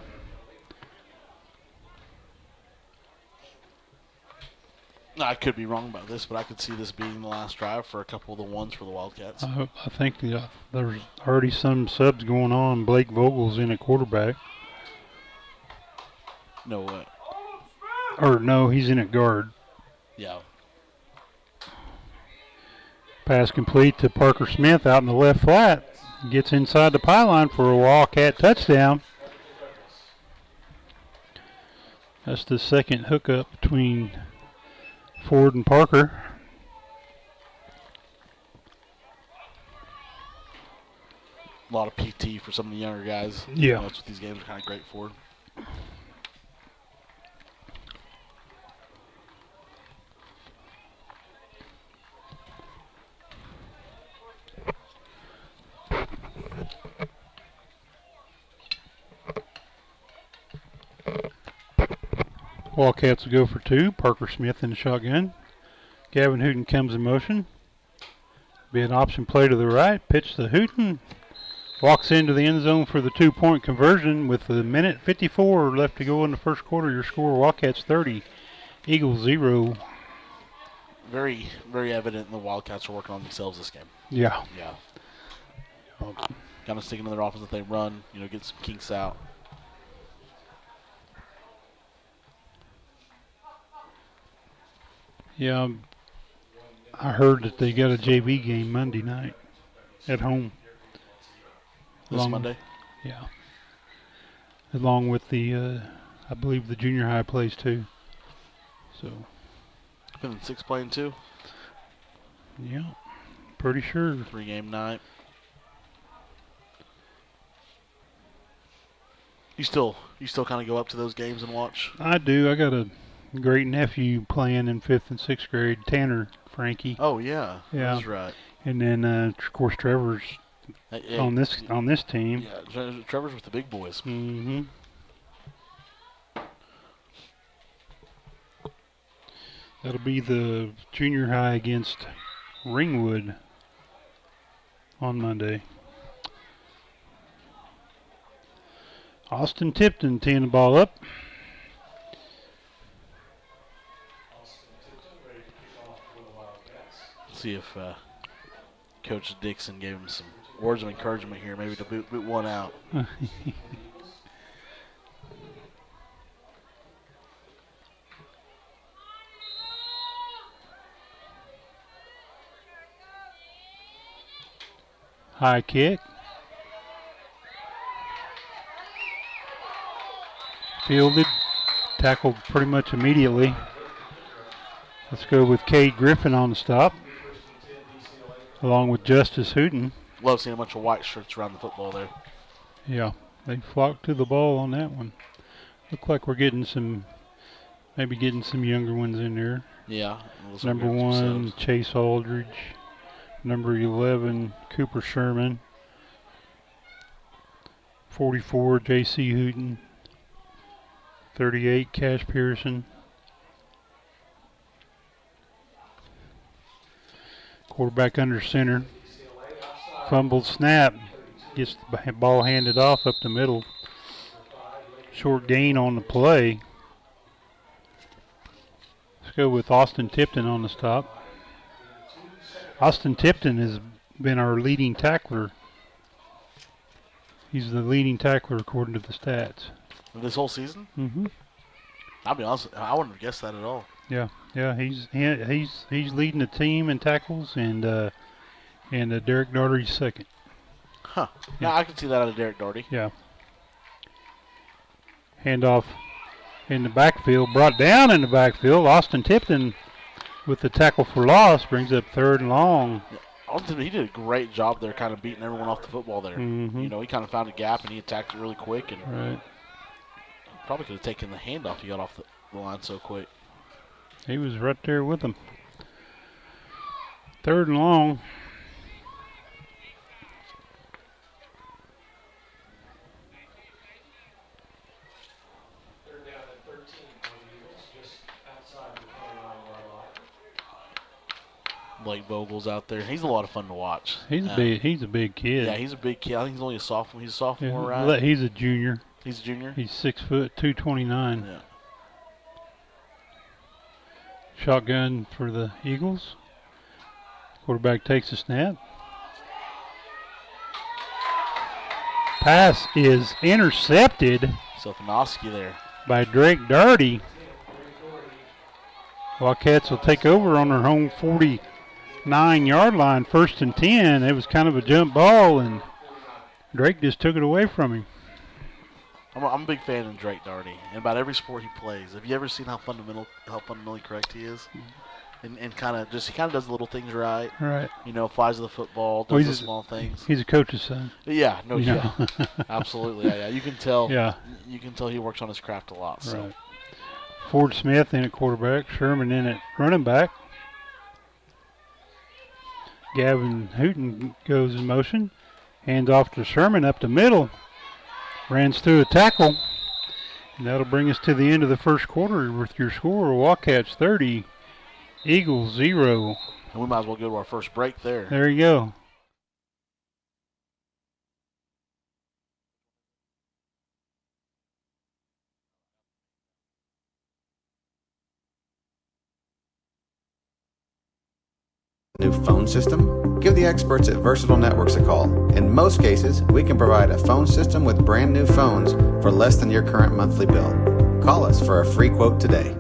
I could be wrong about this, but I could see this being the last drive for a couple of the ones for the Wildcats. I think there's already some subs going on. Blake Vogel's in at quarterback. No way. Or no, he's in at guard. Yeah. Pass complete to Parker Smith out in the left flat. Gets inside the pylon for a Wildcat touchdown. That's the second hookup between Ford and Parker. A lot of PT for some of the younger guys. Yeah. That's what these games are kind of great for. Wildcats will go for 2. Parker Smith in the shotgun. Gavin Hooten comes in motion. Be an option play to the right. Pitch to Hooten. Walks into the end zone for the 2-point conversion with a minute 54 left to go in the first quarter. Your score, Wildcats 30, Eagles 0. Very, very evident the Wildcats are working on themselves this game. Yeah. Yeah. Kind of sticking to their offense that they run, get some kinks out. Yeah, I heard that they got a JV game Monday night at home. This Monday? Yeah. Along with the, I believe the junior high plays too. So. 5th and 6 playing too? Yeah, pretty sure. 3-game night. You still kind of go up to those games and watch? I do. I got a great nephew playing in 5th and 6th grade, Tanner Frankie. Oh yeah, yeah, that's right. And then of course Trevor's on this team. Yeah, Trevor's with the big boys. Mm-hmm. That'll be the junior high against Ringwood on Monday. Austin Tipton teeing the ball up. See if Coach Dixon gave him some words of encouragement here, maybe to boot one out. High kick. Fielded. Tackled pretty much immediately. Let's go with Cade Griffin on the stop, along with Justice Hooten. Love seeing a bunch of white shirts around the football there. Yeah, they flocked to the ball on that one. Look like we're getting some, maybe getting some younger ones in there. Yeah. Number 1, Chase Aldridge. Number 11, Cooper Sherman. 44, J.C. Hooten. 38, Cash Pearson. Quarterback under center. Fumbled snap. Gets the ball handed off up the middle. Short gain on the play. Let's go with Austin Tipton on the stop. Austin Tipton has been our leading tackler. He's the leading tackler according to the stats. This whole season? Mm-hmm. I'll be honest, I wouldn't have guessed that at all. Yeah, he's leading the team in tackles, and Derek Daugherty's second. Huh. Yeah, I can see that out of Derek Daugherty. Yeah. Handoff in the backfield, brought down in the backfield. Austin Tipton with the tackle for loss brings up 3rd and long. Yeah. He did a great job there, kind of beating everyone off the football there. Mm-hmm. You know, he kind of found a gap and he attacked it really quick, and right. Probably could have taken the handoff. He got off the line so quick. He was right there with him. 3rd and long. Blake Vogel's out there. He's a lot of fun to watch. He's a big kid. Yeah, he's a big kid. I think he's only a sophomore. He's a sophomore, yeah, right? He's a junior. He's a junior? He's 6 foot, 229. Yeah. Shotgun for the Eagles. Quarterback takes a snap. Pass is intercepted. Sofanowski there. By Drake Daugherty. Wildcats will take over on their home 49-yard line, 1st and 10. It was kind of a jump ball, and Drake just took it away from him. I'm a big fan of Drake Daugherty, and about every sport he plays. Have you ever seen how fundamentally correct he is? And he kind of does the little things right. Right. You know, flies to the football, does the small things. He's a coach's son. Yeah, absolutely. Yeah, you can tell. Yeah. You can tell he works on his craft a lot. So. Right. Ford Smith in at quarterback, Sherman in at running back. Gavin Hooten goes in motion, hands off to Sherman up the middle, runs through a tackle, and that'll bring us to the end of the first quarter with your score: Wildcats 30, Eagles 0. And we might as well go to our first break there. There you go. New phone system? Give the experts at Versatile Networks a call. In most cases, we can provide a phone system with brand new phones for less than your current monthly bill. Call us for a free quote today.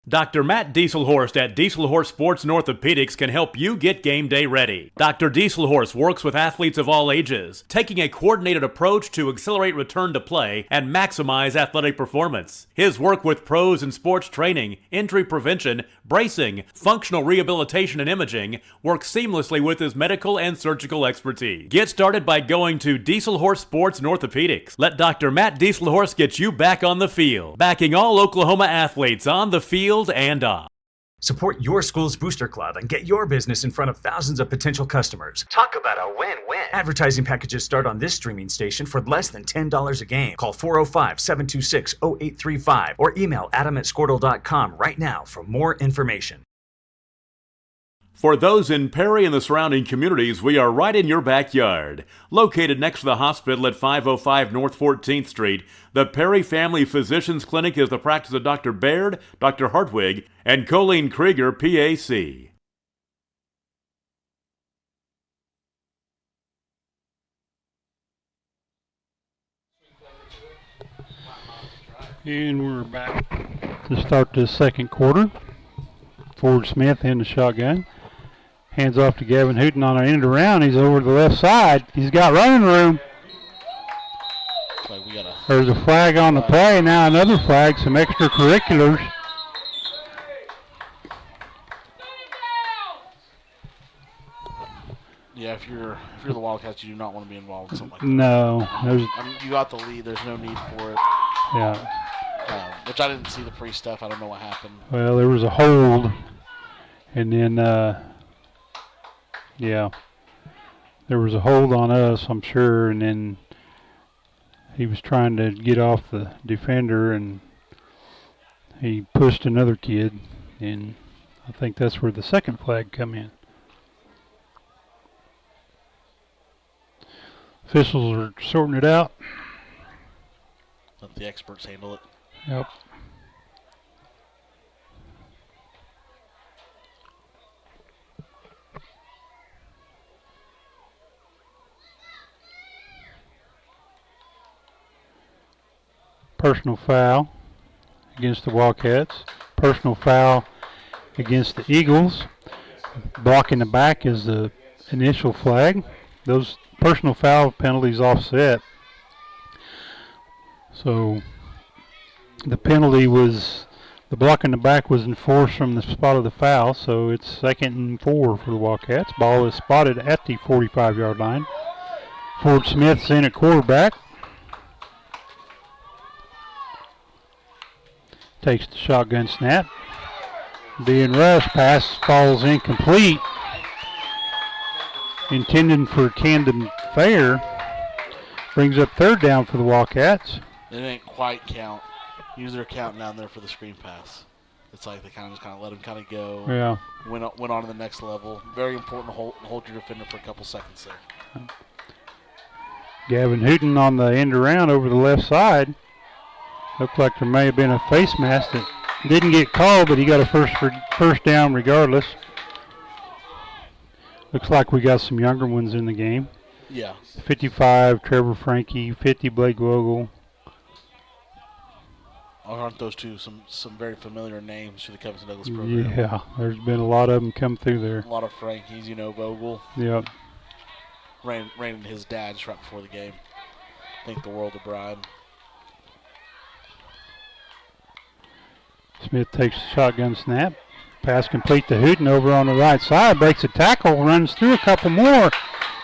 Dr. Matt Dieselhorst at Dieselhorst Sports and Orthopedics can help you get game day ready. Dr. Dieselhorst works with athletes of all ages, taking a coordinated approach to accelerate return to play and maximize athletic performance. His work with pros in sports training, injury prevention, bracing, functional rehabilitation, and imaging works seamlessly with his medical and surgical expertise. Get started by going to Dieselhorst Sports and Orthopedics. Let Dr. Matt Dieselhorst get you back on the field, backing all Oklahoma athletes on the field and off. Support your school's booster club and get your business in front of thousands of potential customers. Talk about a win-win. Advertising packages start on this streaming station for less than $10 a game. Call 405-726-0835 or email adam@squirtle.com right now for more information. For those in Perry and the surrounding communities, we are right in your backyard. Located next to the hospital at 505 North 14th Street, the Perry Family Physicians Clinic is the practice of Dr. Baird, Dr. Hartwig, and Colleen Krieger, PAC. And we're back to start the second quarter. Ford Smith in the shotgun. Hands off to Gavin Hooten on an end around. He's over to the left side. He's got running room. There's a flag on the play. Now another flag, some extracurriculars. Yeah, if you're the Wildcats, you do not want to be involved in something like that. No. You got the lead. There's no need for it. Yeah. Which I didn't see the pre-stuff. I don't know what happened. Well, there was a hold. And then, yeah, there was a hold on us, I'm sure, and then he was trying to get off the defender, and he pushed another kid, and I think that's where the second flag come in. Officials are sorting it out. Let the experts handle it. Yep. Personal foul against the Wildcats. Personal foul against the Eagles. Blocking the back is the initial flag. Those personal foul penalties offset. So the penalty was, the blocking the back was enforced from the spot of the foul, so it's 2nd and 4 for the Wildcats. Ball is spotted at the 45-yard line. Ford Smith's in at quarterback. Takes the shotgun snap. Being rushed, pass falls incomplete. Intended for Camden Fair. Brings up 3rd down for the Wildcats. They didn't quite count. Use their count down there for the screen pass. It's like they just let him go. Yeah. Went on to the next level. Very important to hold your defender for a couple seconds there. Gavin Hooten on the end around over the left side. Looked like there may have been a face mask that didn't get called, but he got a first down regardless. Looks like we got some younger ones in the game. Yeah. 55, Trevor Frankie. 50, Blake Vogel. Aren't those two some very familiar names to the Covington Douglas program? Yeah, there's been a lot of them come through there. A lot of Frankies, Vogel. Yep. Ran into his dad just right before the game. Think the world of Brian. Smith takes the shotgun snap. Pass complete to Hooten over on the right side. Breaks a tackle, runs through a couple more.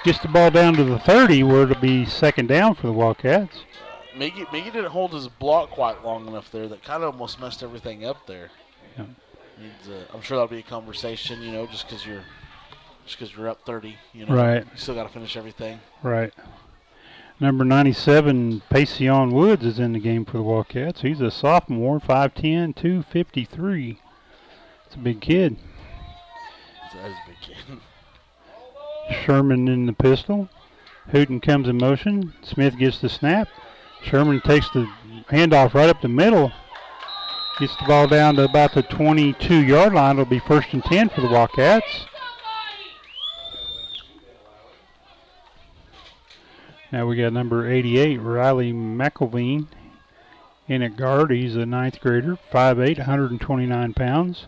Gets the ball down to the 30 where it'll be 2nd down for the Wildcats. Miggy didn't hold his block quite long enough there. That kind of almost messed everything up there. Yeah. I'm sure that'll be a conversation, just because you're up 30. Right. You still got to finish everything. Right. Number 97, Payson Woods, is in the game for the Wildcats. He's a sophomore, 5'10", 253. It's a big kid. That is a big kid. Sherman in the pistol. Hooten comes in motion. Smith gets the snap. Sherman takes the handoff right up the middle. Gets the ball down to about the 22-yard line. It'll be 1st and 10 for the Wildcats. Now we got number 88, Riley McElveen, in at guard. He's a 9th grader, 5'8", 129 pounds.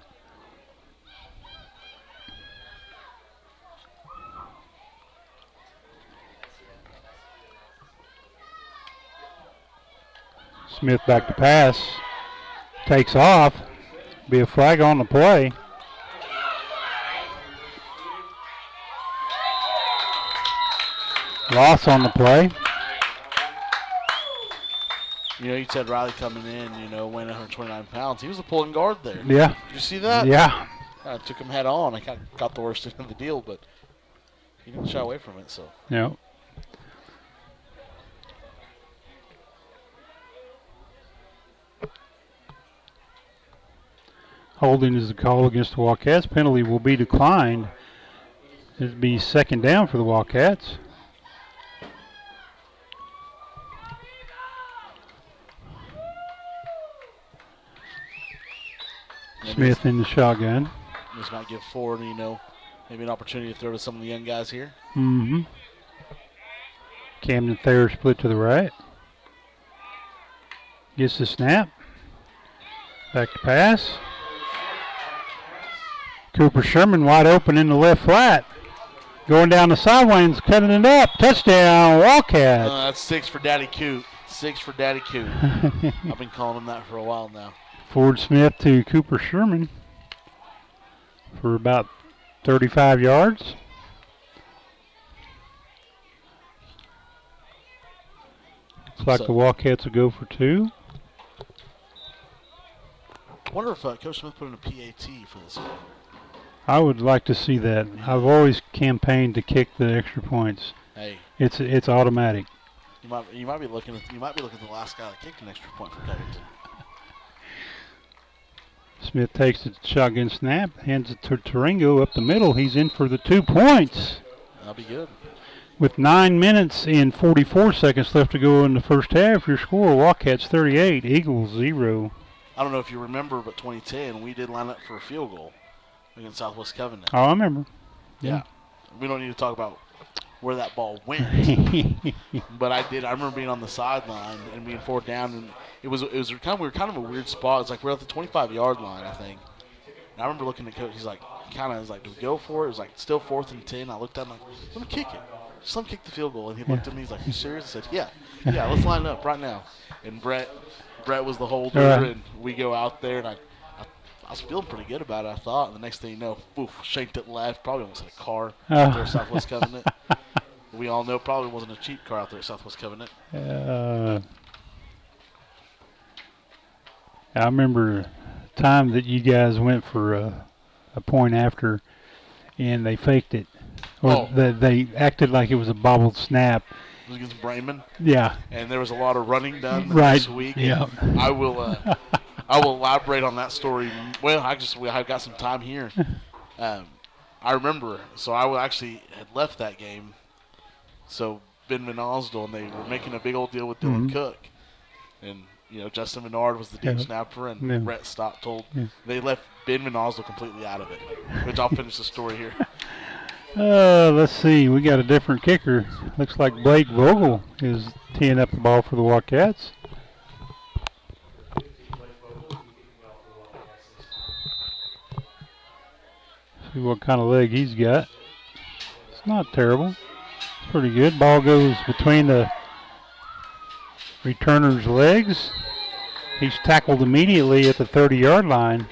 Smith back to pass. Takes off. Be a flag on the play. Loss on the play. You said Riley coming in, weighing 129 pounds. He was a pulling guard there. Yeah. Did you see that? Yeah. I took him head on. I got the worst end of the deal, but he didn't shy away from it. So. Yeah. Holding is the call against the Wildcats. Penalty will be declined. It'll be second down for the Wildcats. Smith in the shotgun. This might give Ford, maybe an opportunity to throw to some of the young guys here. Mm-hmm. Camden Thayer split to the right. Gets the snap. Back to pass. Cooper Sherman wide open in the left flat. Going down the sidelines, cutting it up. Touchdown, Wildcats. That's 6 for Daddy Coot. 6 for Daddy Coot. I've been calling him that for a while now. Ford Smith to Cooper Sherman for about 35 yards. Looks like the Wildcats will go for 2. I wonder if Coach Smith put in a PAT for this game. I would like to see that. I've always campaigned to kick the extra points. Hey, it's automatic. You might be looking at the last guy that kicked an extra point for Covington. Smith takes the shotgun snap, hands it to Taringo up the middle. He's in for the 2 points. That'll be good. With 9 minutes and 44 seconds left to go in the first half, your score, Wildcats 38, Eagles 0. I don't know if you remember, but 2010, we did line up for a field goal against Southwest Covington. Oh, I remember. Yeah. We don't need to talk about where that ball went. But I remember being on the sideline and being 4th down, and we were kind of a weird spot. It's like we're at the 25-yard line, I think. And I remember looking at Coach. He's like, do we go for it? It was like still 4th and 10. I looked at him like, let me kick it. Just let him kick the field goal. And he looked at me. He's like, you serious? I said, yeah, let's line up right now. And Brett was the holder, and we go out there, and I was feeling pretty good about it, I thought. And the next thing you know, shanked it left. Probably almost hit a car out there at Southwest Covenant. We all know probably wasn't a cheap car out there at Southwest Covenant. I remember the time that you guys went for a point after, and they faked it. Or they acted like it was a bobbled snap. It was against Bremen. Yeah. And there was a lot of running done this week. Yeah. I will elaborate on that story. Well, I've got some time here. I remember, so I actually had left that game. So Ben Van Osdale, and they were making a big old deal with Dylan Cook. And, Justin Menard was the deep snapper, and Brett Stott told they left Ben Van Osdale completely out of it, which I'll finish the story here. Let's see. We got a different kicker. Looks like Blake Vogel is teeing up the ball for the Wildcats. See what kind of leg he's got. It's not terrible. It's pretty good. Ball goes between the returner's legs. He's tackled immediately at the 30-yard line.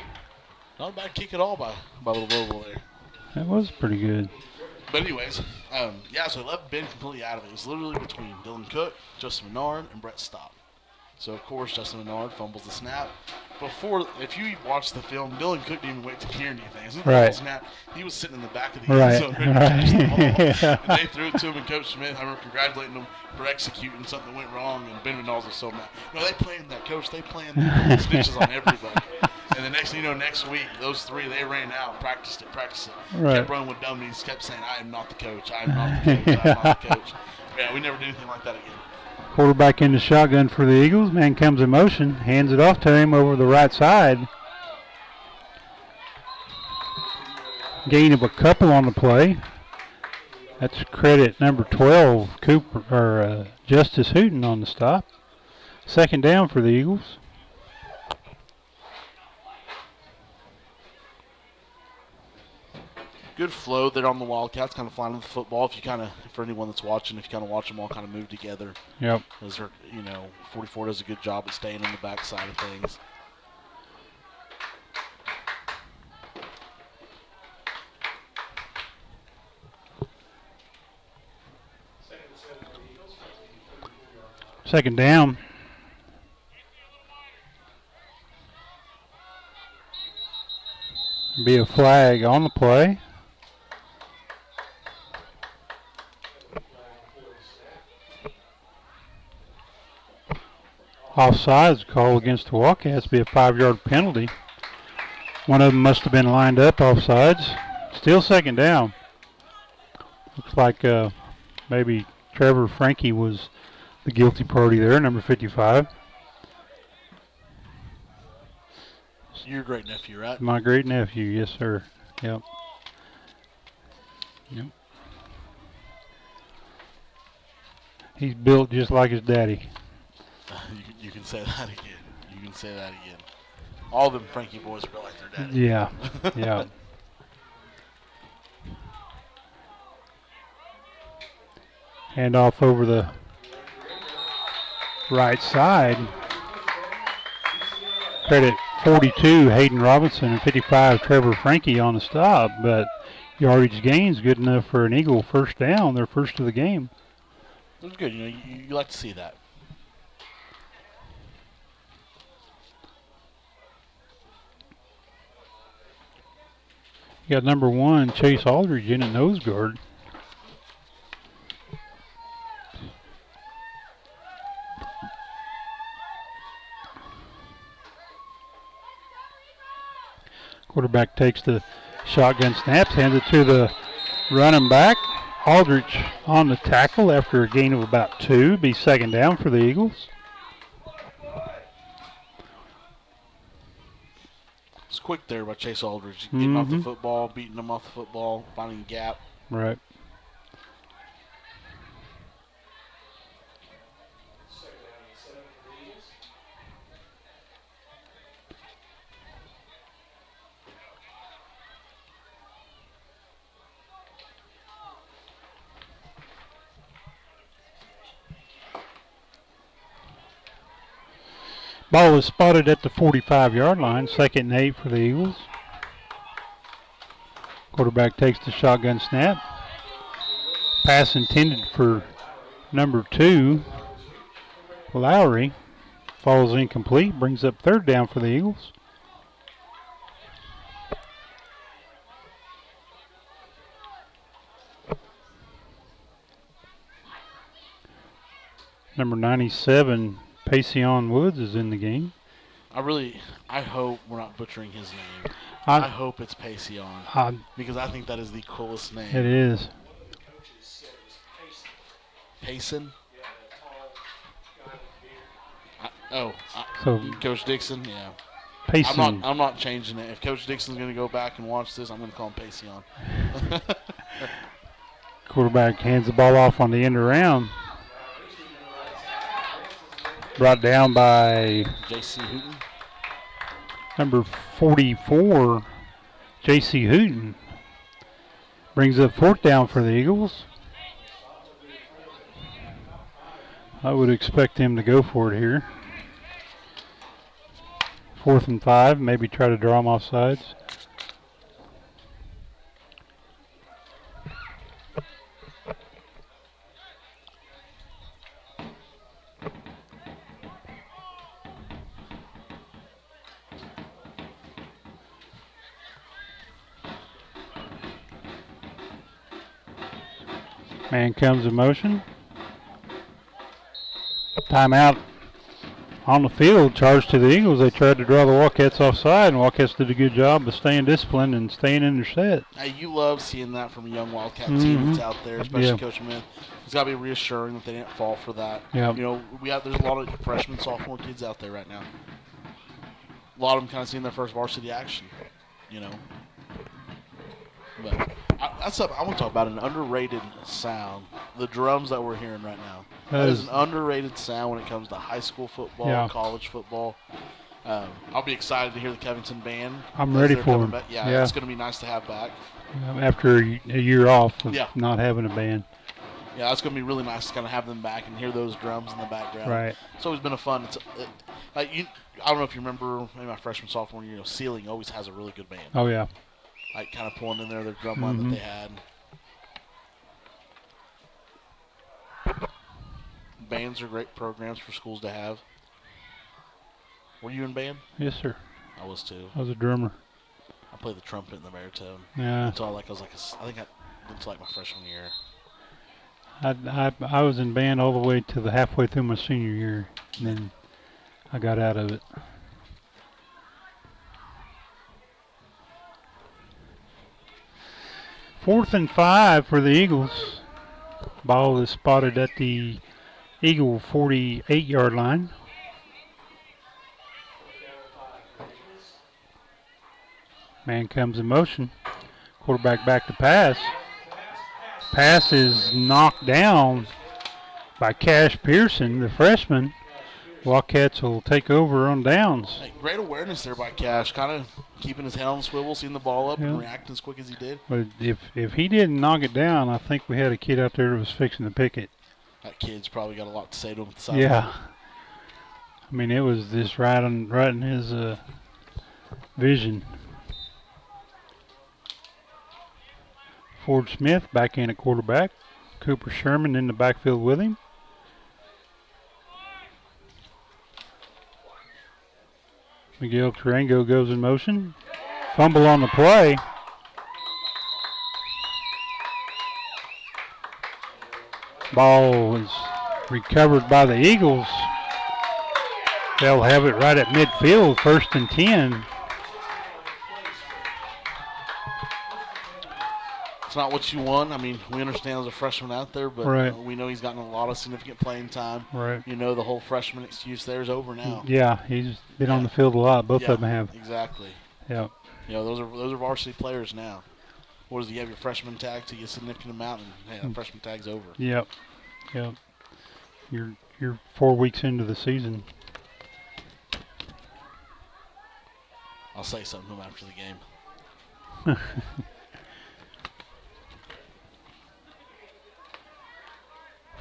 Not a bad kick at all by little Vogel there. That was pretty good. But anyways, so it left Ben completely out of it. It was literally between Dylan Cook, Justin Menard, and Brett Stott. So, of course, Justin Menard fumbles the snap. If you watch the film, Dylan Cook didn't even wait to hear anything. As soon as the snap, he was sitting in the back of the end zone ready to catch the ball. And they threw it to him, and Coach Smith, I remember congratulating him for executing something that went wrong, and Ben Menard was so mad. No, they planned that, Coach. They planned that. Snitches on everybody. And the next thing you know, next week, those three, they ran out, practiced it. Right. Kept running with dummies, kept saying, I am not the coach, I am not the coach, I am not the coach. Yeah, we never did anything like that again. Quarterback in the shotgun for the Eagles. Man comes in motion, hands it off to him over the right side. Gain of a couple on the play. That's credit number 12, Justice Hooten on the stop. Second down for the Eagles. Good flow there on the Wildcats, kind of flying with the football. For anyone that's watching, if you kind of watch them all kind of move together. Yep. 44 does a good job at staying on the back side of things. Second down. Be a flag on the play. Offsides call against the Wildcats. Be a 5-yard penalty. One of them must have been lined up offsides. Still second down. Looks like maybe Trevor Frankie was the guilty party there, number 55. Your great nephew, right? My great nephew, yes, sir. Yep. Yep. He's built just like his daddy. You can say that again. You can say that again. All them Frankie boys are built like their daddy. Yeah. Yeah. Hand off over the right side. Credit 42 Hayden Robinson and 55 Trevor Frankie on the stop, but yardage gains good enough for an Eagle first down, their first of the game. It was good. You like to see that. You got number 1 Chase Aldridge in at nose guard. Quarterback takes the shotgun snaps, hands it to the running back. Aldridge on the tackle after a gain of about 2. Be second down for the Eagles. It's quick there by Chase Aldridge. Getting off the football, beating them off the football, finding a gap. Right. Ball is spotted at the 45-yard line. 2nd and 8 for the Eagles. Quarterback takes the shotgun snap. Pass intended for number 2, Lowry. Falls incomplete. Brings up 3rd down for the Eagles. Number 97, Payson Woods is in the game. I hope we're not butchering his name. I hope it's Payson because I think that is the coolest name. It is. Payson? So Coach Dixon, yeah. Payson. I'm not changing it. If Coach Dixon's going to go back and watch this, I'm going to call him Payson. Quarterback hands the ball off on the end around. Brought down by J.C. Hooten. Number 44, J.C. Hooten. Brings up 4th down for the Eagles. I would expect him to go for it here. 4th and 5, maybe try to draw him off sides. Man comes in motion. Timeout on the field. Charge to the Eagles. They tried to draw the Wildcats offside, and Wildcats did a good job of staying disciplined and staying in their set. Hey, you love seeing that from a young Wildcat team that's out there, especially Coach Smith. It's got to be reassuring that they didn't fall for that. Yep. You know, there's a lot of freshman, sophomore kids out there right now. A lot of them kind of seeing their first varsity action, you know. But I want to talk about an underrated sound. The drums that we're hearing right now. That is an underrated sound when it comes to high school football, college football. I'll be excited to hear the Covington band. I'm ready for them. Yeah, it's going to be nice to have back. After a year off of not having a band. Yeah, it's going to be really nice to kind of have them back and hear those drums in the background. Right. It's always been a fun. I don't know if you remember, maybe my freshman, sophomore year, Sealing always has a really good band. Oh, yeah. Like kind of pulling in there their drum line that they had. Bands are great programs for schools to have. Were you in band? Yes, sir. I was too. I was a drummer. I played the trumpet and the baritone. Yeah. Until until my freshman year. I was in band all the way to the halfway through my senior year, and then I got out of it. 4th and 5 for the Eagles. Ball is spotted at the Eagle 48-yard line. Man comes in motion. Quarterback back to pass. Pass is knocked down by Cash Pearson, the freshman. Wildcats will take over on downs. Hey, great awareness there by Cash, kind of keeping his head on the swivel, seeing the ball up, and reacting as quick as he did. But if he didn't knock it down, I think we had a kid out there that was fixing to pick it. That kid's probably got a lot to say to him at the side. Yeah. I mean, it was just right in his vision. Ford Smith back in at quarterback. Cooper Sherman in the backfield with him. Miguel Tarango goes in motion. Fumble on the play. Ball was recovered by the Eagles. They'll have it right at midfield, 1st and 10. It's not what you want. I mean, we understand there's a freshman out there, but we know he's gotten a lot of significant playing time. Right. You know, the whole freshman excuse there is over now. Yeah, he's been on the field a lot. Both of them have. Exactly. Yeah. You know, those are varsity players now. What does he have your freshman tag to get a significant amount, and hey, that freshman tag's over. Yep. Yep. You're 4 weeks into the season. I'll say something to him after the game.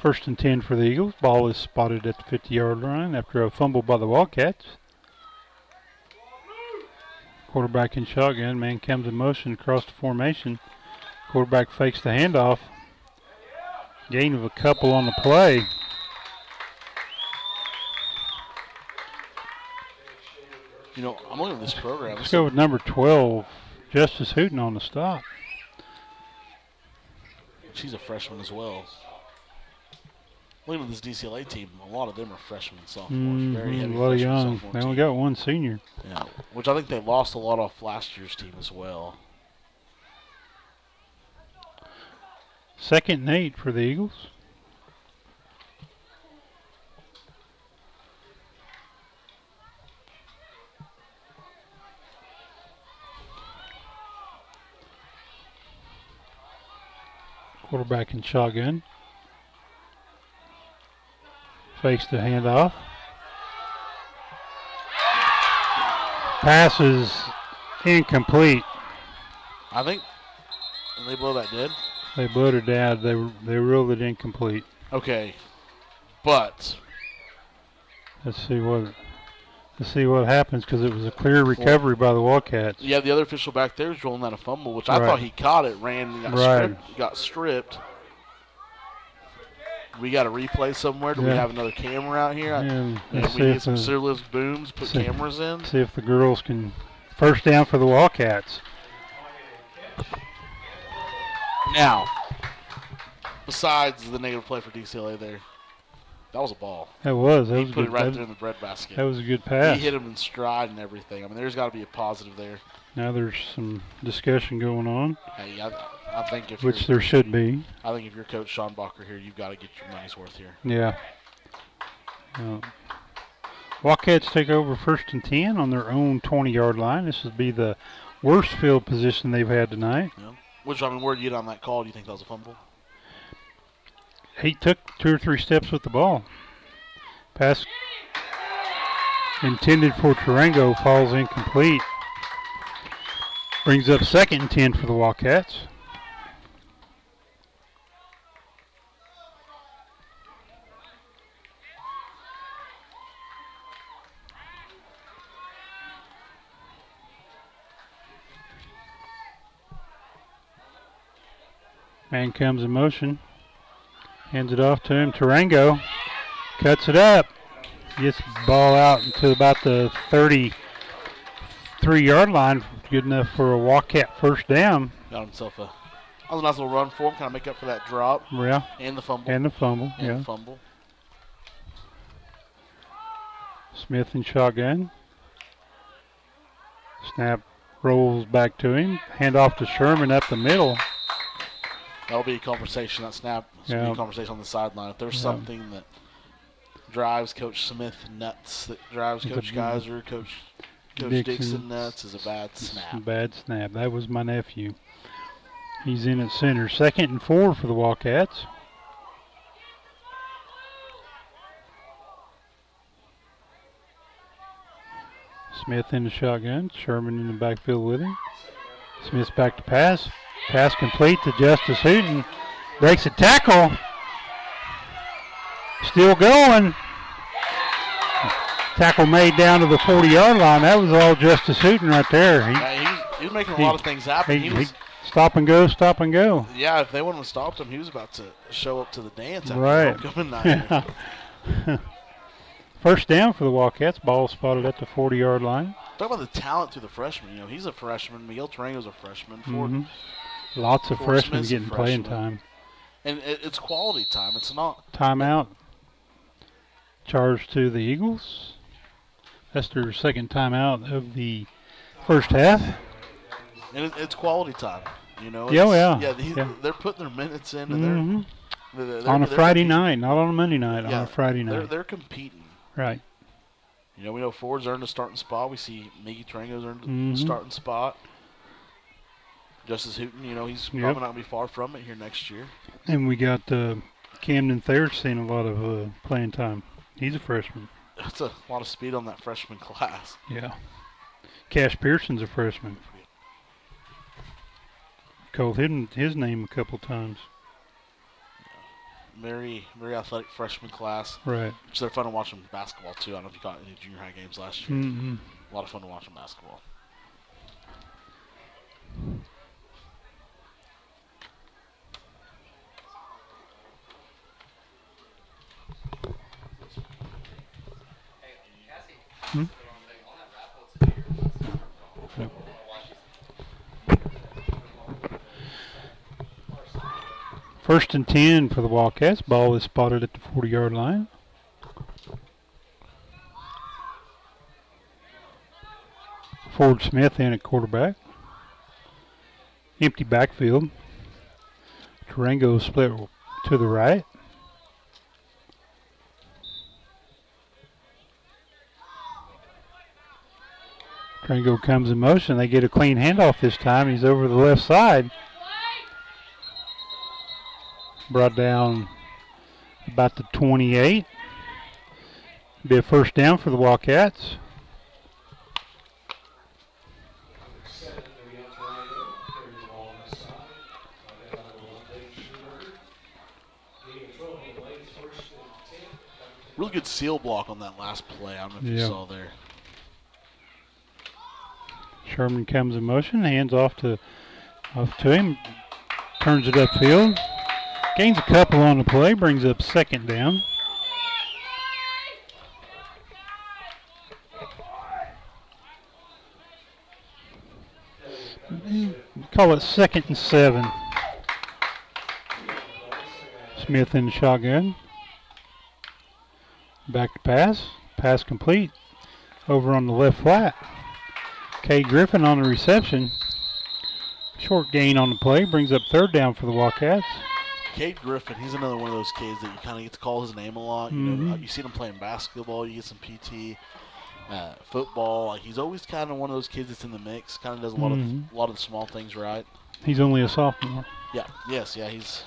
1st and 10 for the Eagles. Ball is spotted at the 50-yard line after a fumble by the Wildcats. Quarterback in shotgun. Man comes in motion across the formation. Quarterback fakes the handoff. Gain of a couple on the play. You know, I'm looking at this program. Let's go with number 12, Justice Hooten on the stop. She's a freshman as well. Looking at this DCLA team, a lot of them are freshmen and sophomores. Very heavy a lot of freshman, young. sophomore They only team. got one senior. Yeah, which I think they lost a lot off last year's team as well. 2nd and 8 for the Eagles. Quarterback in shotgun. Fakes the handoff. Pass is incomplete. I think, and they blow that dead? They blowed it down. They ruled it incomplete. Okay, but Let's see what happens, because it was a clear recovery by the Wildcats. yeah, the other official back there is rolling out a fumble, which I thought he caught it, ran, and got stripped. We got a replay somewhere. Do we have another camera out here? We get some serious booms, put cameras in. See if the girls can first down for the Wildcats. Now, besides the negative play for DCLA there, that was a ball. That was. He put it right there in the breadbasket. That was a good pass. He hit him in stride and everything. I mean, there's got to be a positive there. Now there's some discussion going on. Hey, I think if which there should be. I think if you're Coach Sean Bacher here, you've got to get your money's worth here. Yeah. Wildcats take over 1st and 10 on their own 20-yard line. This would be the worst field position they've had tonight. Yeah. Which, I mean, where do you get on that call? Do you think that was a fumble? He took 2 or 3 steps with the ball. Pass intended for Tarango falls incomplete. Brings up 2nd and 10 for the Wildcats. Man comes in motion. Hands it off to him. Tarango cuts it up. Gets the ball out to about the 33-yard line. Good enough for a Wildcat first down. Got himself that was a nice little run for him. Kind of make up for that drop. Yeah. And the fumble. And the fumble. And the fumble. Smith in shotgun. Snap rolls back to him. Hand off to Sherman up the middle. That'll be a conversation. That snap will be a conversation on the sideline. If there's something that drives Coach Smith nuts, that drives Coach Geyser, Coach Dixon nuts, is a bad snap. A bad snap. That was my nephew. He's in at center. 2nd and 4 for the Wildcats. Smith in the shotgun. Sherman in the backfield with him. Smith's back to pass. Pass complete to Justice Hooten. Breaks a tackle. Still going. Tackle made down to the 40-yard line. That was all Justice Hooten right there. He was making a lot of things happen. He stop and go, stop and go. Yeah, if they wouldn't have stopped him, he was about to show up to the dance after right. homecoming night. First down for the Wildcats. Ball spotted at the 40-yard line. Talk about the talent through the freshmen. You know, he's a freshman. Miguel Tarango's a freshman. Lots of freshmen Smith's getting playing time. And it's quality time. It's not. Timeout. Charge to the Eagles. That's their second timeout of the first half. And it's quality time. You know. They're putting their minutes in, and they're on a Friday night, not on a Monday night. On a Friday night. They're competing. Right. You know, we know Ford's earned a starting spot. We see Miggy Tarango's earned a starting spot. Justice Hooten, you know, he's probably not going to be far from it here next year. And we got Camden Thayer's seeing a lot of playing time. He's a freshman. That's a lot of speed on that freshman class. Yeah. Cash Pearson's a freshman. Called his name a couple times. Very, very athletic freshman class. Right. So they're fun to watch them basketball, too. I don't know if you caught any junior high games last year. A lot of fun to watch them basketball. First and 10 for the Wildcats. Ball is spotted at the 40-yard line. Ford Smith in at quarterback. Empty backfield. Tarango split to the right. Tarango comes in motion. They get a clean handoff this time. He's over the left side. Brought down about the 28. Be a first down for the Wildcats. Really good seal block on that last play. I don't know if you saw there. Sherman comes in motion, hands off to him, turns it upfield, gains a couple on the play, brings up second down. Call it 2nd and 7. Smith in the shotgun. Back to pass. Pass complete. Over on the left flat. Kay Griffin on the reception. Short gain on the play. Brings up third down for the Wildcats. Cade Griffin, he's another one of those kids that you kind of get to call his name a lot. You know, you see him playing basketball. You get some PT, football. Like, he's always kind of one of those kids that's in the mix. Kind of does a lot of the small things right. He's only a sophomore. Yeah. Yes. Yeah. He's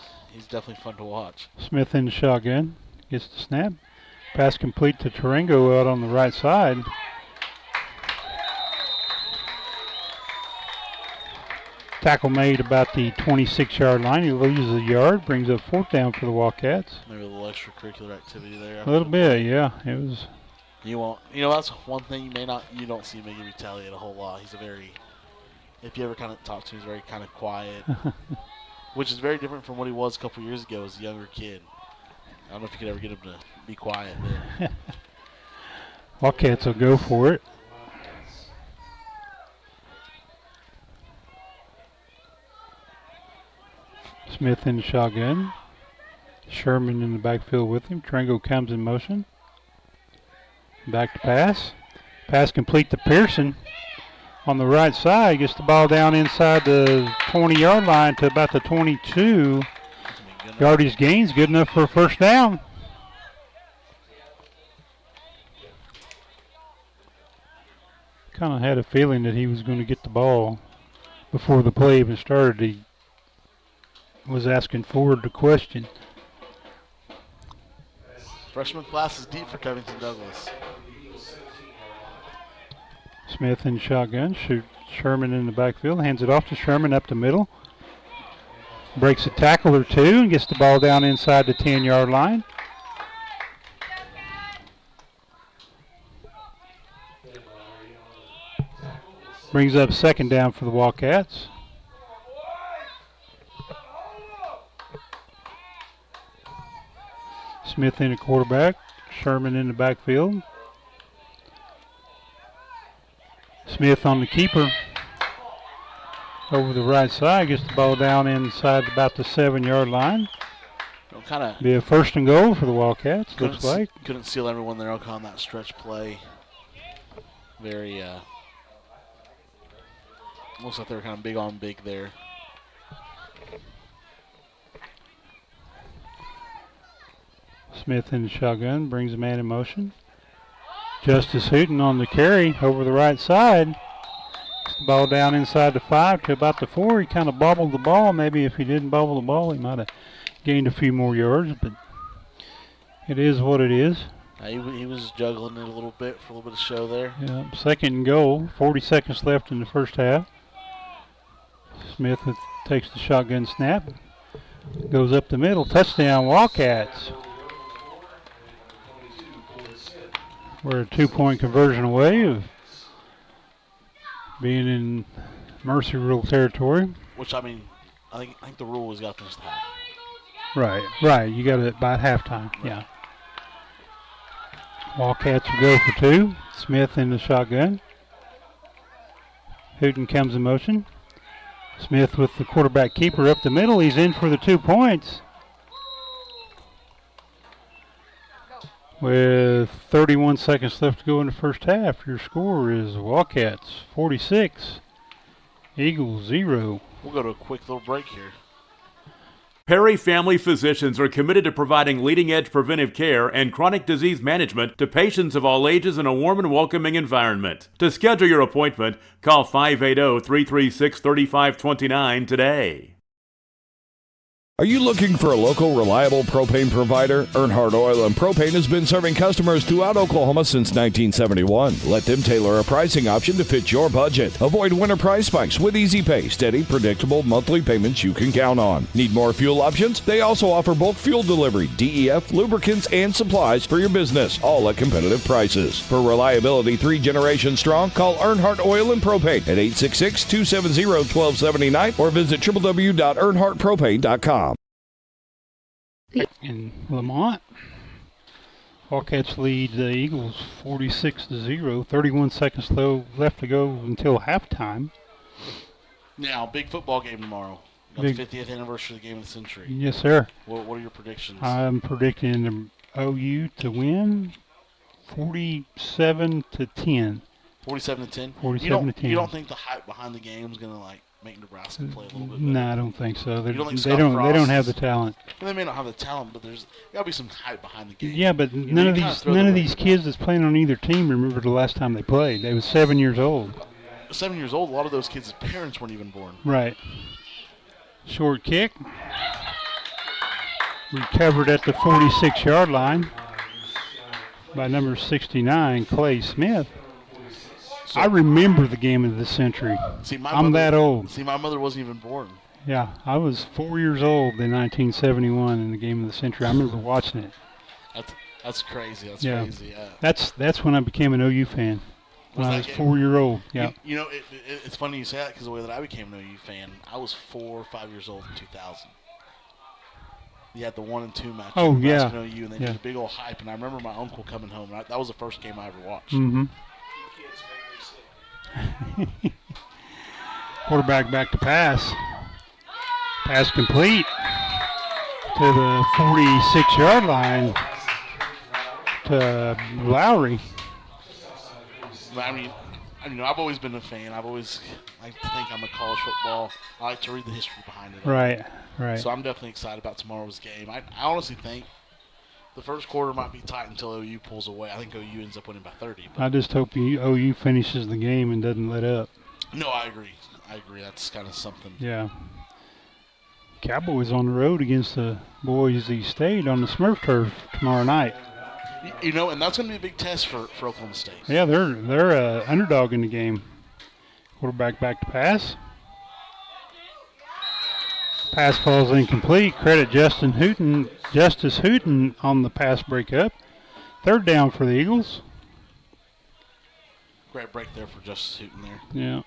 definitely fun to watch. Smith in the shotgun. Gets the snap. Pass complete to Tarango out on the right side. Tackle made about the 26-yard line. He loses a yard, brings up fourth down for the Wildcats. Maybe a little extracurricular activity there. A little bit, yeah. It was. You know, that's one thing you don't see Miggy retaliate a whole lot. He's if you ever kind of talk to him, he's very kind of quiet, which is very different from what he was a couple years ago as a younger kid. I don't know if you could ever get him to be quiet then. Wildcats will go for it. Smith in the shotgun. Sherman in the backfield with him. Tarango comes in motion. Back to pass. Pass complete to Pearson. on the right side. Gets the ball down inside the 20-yard line to about the 22. Yardage gains good enough for a first down. Kind of had a feeling that he was going to get the ball before the play even started. He was asking forward the question. Freshman class is deep for Covington Douglas. Smith in shotgun, shoots Sherman in the backfield, hands it off to Sherman up the middle. Breaks a tackle or two and gets the ball down inside the 10-yard line. Brings up second down for the Wildcats. Smith in a quarterback, Sherman in the backfield. Smith on the keeper. Over the right side, gets the ball down inside about the 7-yard line. Be a first and goal for the Wildcats, looks like. Couldn't seal everyone there on that stretch play. Very, looks like they were kind of big on big there. Smith in the shotgun, brings a man in motion. Justice Hooten on the carry over the right side. Gets the ball down inside the 5 to about the 4. He kind of bobbled the ball. Maybe if he didn't bobble the ball, he might have gained a few more yards, but it is what it is. He was juggling it a little bit for a little bit of show there. Yeah, second and goal, 40 seconds left in the first half. Smith takes the shotgun snap, goes up the middle, touchdown Wildcats. We're a 2-point conversion away of being in Mercy Rule territory. Which, I mean, I think the rule has got this half. Right. You got it by halftime, yeah. Wildcats will go for 2. Smith in the shotgun. Hooten comes in motion. Smith with the quarterback keeper up the middle. He's in for the 2 points. With 31 seconds left to go in the first half, your score is Wildcats 46, Eagles 0. We'll go to a quick little break here. Perry Family Physicians are committed to providing leading-edge preventive care and chronic disease management to patients of all ages in a warm and welcoming environment. To schedule your appointment, call 580-336-3529 today. Are you looking for a local, reliable propane provider? Earnhardt Oil and Propane has been serving customers throughout Oklahoma since 1971. Let them tailor a pricing option to fit your budget. Avoid winter price spikes with easy pay, steady, predictable monthly payments you can count on. Need more fuel options? They also offer bulk fuel delivery, DEF, lubricants, and supplies for your business, all at competitive prices. For reliability 3 generations strong, call Earnhardt Oil and Propane at 866-270-1279 or visit www.earnhardtpropane.com. In Lamont, Wildcats lead the Eagles 46-0. 31 seconds left to go until halftime. Now, big football game tomorrow. The 50th anniversary of the game of the century. Yes, sir. What are your predictions? I'm predicting the OU to win 47-10. 47-10. 47-10. You don't think the hype behind the game is going to make Nebraska play a little bit better? No, I don't think so. They don't have the talent. Well, they may not have the talent, but there's got to be some hype behind the game. Yeah, but none of these kids that's playing on either team remember the last time they played. They was 7 years old. 7 years old. A lot of those kids' parents weren't even born. Right. Short kick. Recovered at the 46-yard line by number 69, Clay Smith. So, I remember the game of the century. I'm that old. See, my mother wasn't even born. Yeah, I was 4 years old in 1971 in the game of the century. I remember watching it. That's crazy. That's crazy. Yeah. That's when I became an OU fan. When I was 4 years old. Yeah. You know, it's funny you say that because the way that I became an OU fan, I was 4 or 5 years old in 2000. You had the 1 and 2 match. Oh, yeah. OU, and they did a big old hype. And I remember my uncle coming home. And that was the first game I ever watched. Mm-hmm. Quarterback back to pass. Pass complete to the 46-yard line to Lowry. I mean, I've always been a fan. I like to think I'm a college football. I like to read the history behind it. Right. So I'm definitely excited about tomorrow's game. I honestly think the first quarter might be tight until OU pulls away. I think OU ends up winning by 30. I just hope OU finishes the game and doesn't let up. No, I agree. That's kind of something. Yeah. Cowboys on the road against the Boise State on the Smurf turf tomorrow night. And that's going to be a big test for Oklahoma State. Yeah, they're underdog in the game. Quarterback back to pass. Pass falls incomplete. Credit Justice Hooten on the pass breakup. Third down for the Eagles. Great break there for Justice Hooten there. Yeah.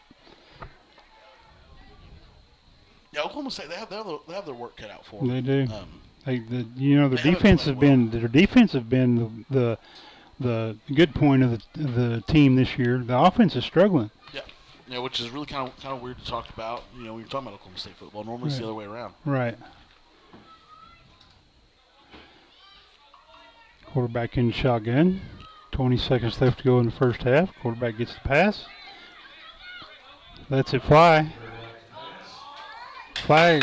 Yeah, Oklahoma State, they have their work cut out for them. Their defense has been the good point of the team this year. The offense is struggling. Yeah, which is really kind of weird to talk about. When you're talking about Oklahoma State football, normally it's the other way around. Right. Quarterback in shotgun. 20 seconds left to go in the first half. Quarterback gets the pass. Lets it fly. Flag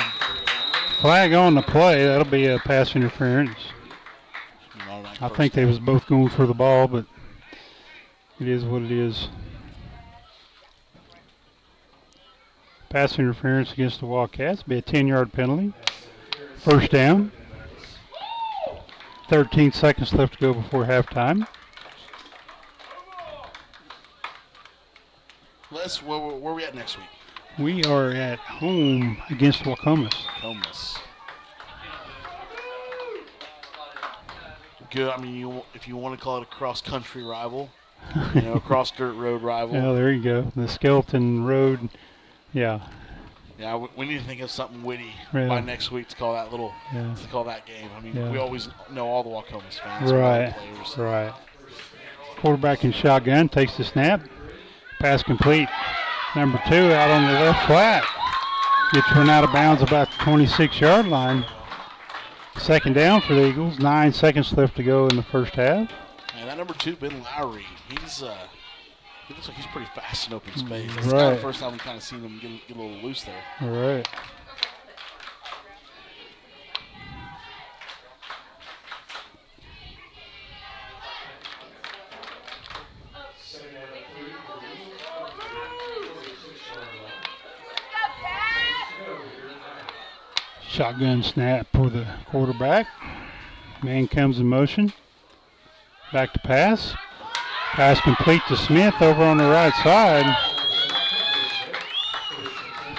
on the play. That'll be a pass interference. I think they was both going for the ball, but it is what it is. Pass interference against the Wildcats. Be a 10-yard penalty. First down. 13 seconds left to go before halftime. Les, where are we at next week? We are at home against Wacomas. Good. If you want to call it a cross-country rival, cross-dirt road rival. Yeah, there you go. The Skeleton Road. Yeah. Yeah, we need to think of something witty by next week to call that to call that game. We always know all the Wacomas fans. Right. Right. Quarterback in shotgun takes the snap. Pass complete. Number 2 out on the left flat. Gets run out of bounds about the 26-yard line. Second down for the Eagles. 9 seconds left to go in the first half. And that number 2, Ben Lowry, he looks like he's pretty fast in open space. That's right. Kind of the first time we've kind of seen him get a little loose there. All right. Shotgun snap for the quarterback. Man comes in motion. Back to pass. Pass complete to Smith over on the right side.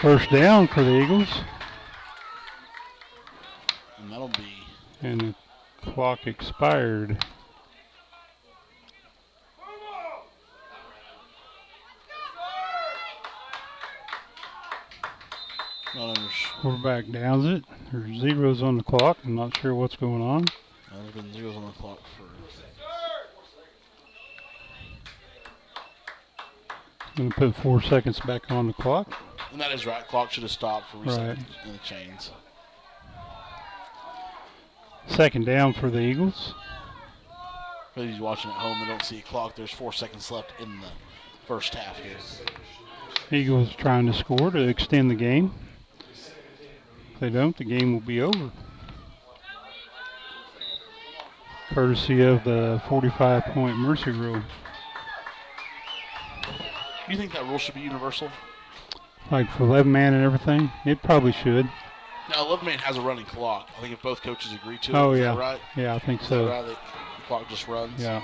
First down for the Eagles. And that'll be. And the clock expired. Quarterback downs it. There's zeros on the clock. I'm not sure what's going on. There's been zeros on the clock for. I'm going to put 4 seconds back on the clock. And that is right. Clock should have stopped for reset in the chains. Second down for the Eagles. For those watching at home, they don't see a clock. There's 4 seconds left in the first half here. Eagles trying to score to extend the game. If they don't, the game will be over. Courtesy of the 45-point mercy rule. Do you think that rule should be universal? Like for 11-man and everything? It probably should. Now, 11-man has a running clock. I think if both coaches agree to it, is that right? Yeah, I think is so. That right? The clock just runs? Yeah.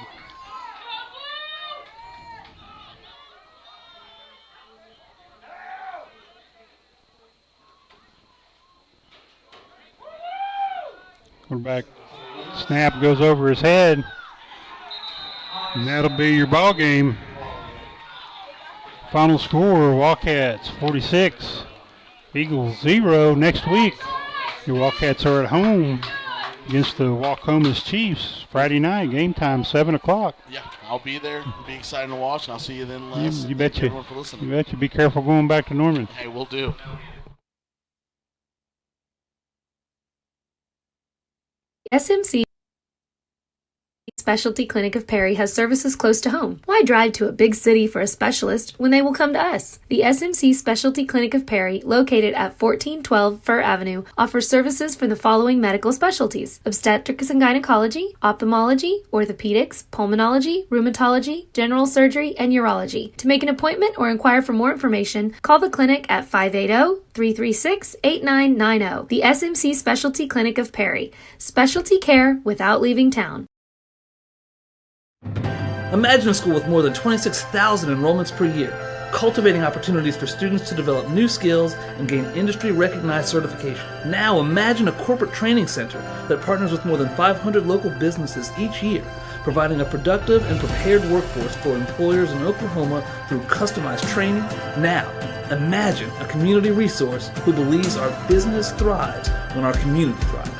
Quarterback snap goes over his head. And that'll be your ball game. Final score, Wildcats 46, Eagles 0. Next week, your Wildcats are at home against the Wacomas Chiefs. Friday night, game time, 7 o'clock. Yeah, I'll be there. It'll be exciting to watch, and I'll see you then, Les. You betcha. Everyone for listening. You betcha. Be careful going back to Norman. Hey, we'll do. SMC Specialty Clinic of Perry has services close to home. Why drive to a big city for a specialist when they will come to us? The SMC Specialty Clinic of Perry, located at 1412 Fir Avenue, offers services for the following medical specialties: obstetrics and gynecology, ophthalmology, orthopedics, pulmonology, rheumatology, general surgery, and urology. To make an appointment or inquire for more information, call the clinic at 580-336-8990. The SMC Specialty Clinic of Perry. Specialty care without leaving town. Imagine a school with more than 26,000 enrollments per year, cultivating opportunities for students to develop new skills and gain industry-recognized certification. Now imagine a corporate training center that partners with more than 500 local businesses each year, providing a productive and prepared workforce for employers in Oklahoma through customized training. Now, imagine a community resource who believes our business thrives when our community thrives.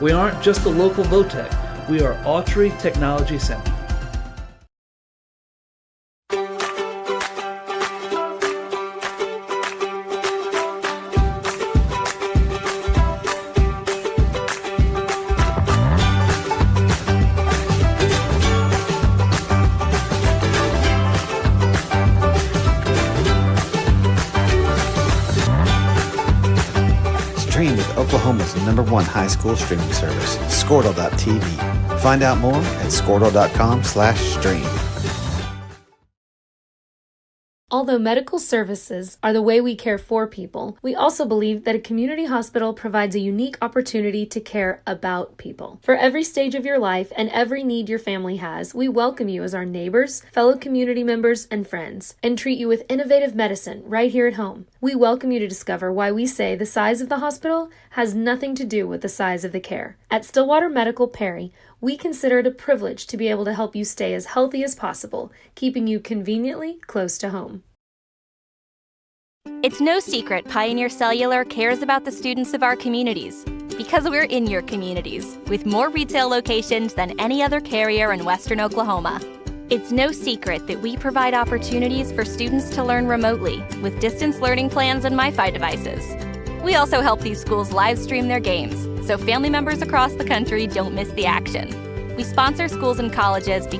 We aren't just the local Votech, we are Autry Technology Center. Stream with Oklahoma's #1 high school streaming service, Squirtle.tv. Find out more at squirtle.com/stream. Although medical services are the way we care for people, we also believe that a community hospital provides a unique opportunity to care about people. For every stage of your life and every need your family has, we welcome you as our neighbors, fellow community members, and friends, and treat you with innovative medicine right here at home. We welcome you to discover why we say the size of the hospital has nothing to do with the size of the care. At Stillwater Medical Perry, we consider it a privilege to be able to help you stay as healthy as possible, keeping you conveniently close to home. It's no secret Pioneer Cellular cares about the students of our communities because we're in your communities with more retail locations than any other carrier in Western Oklahoma. It's no secret that we provide opportunities for students to learn remotely with distance learning plans and MiFi devices. We also help these schools live stream their games so family members across the country don't miss the action. We sponsor schools and colleges because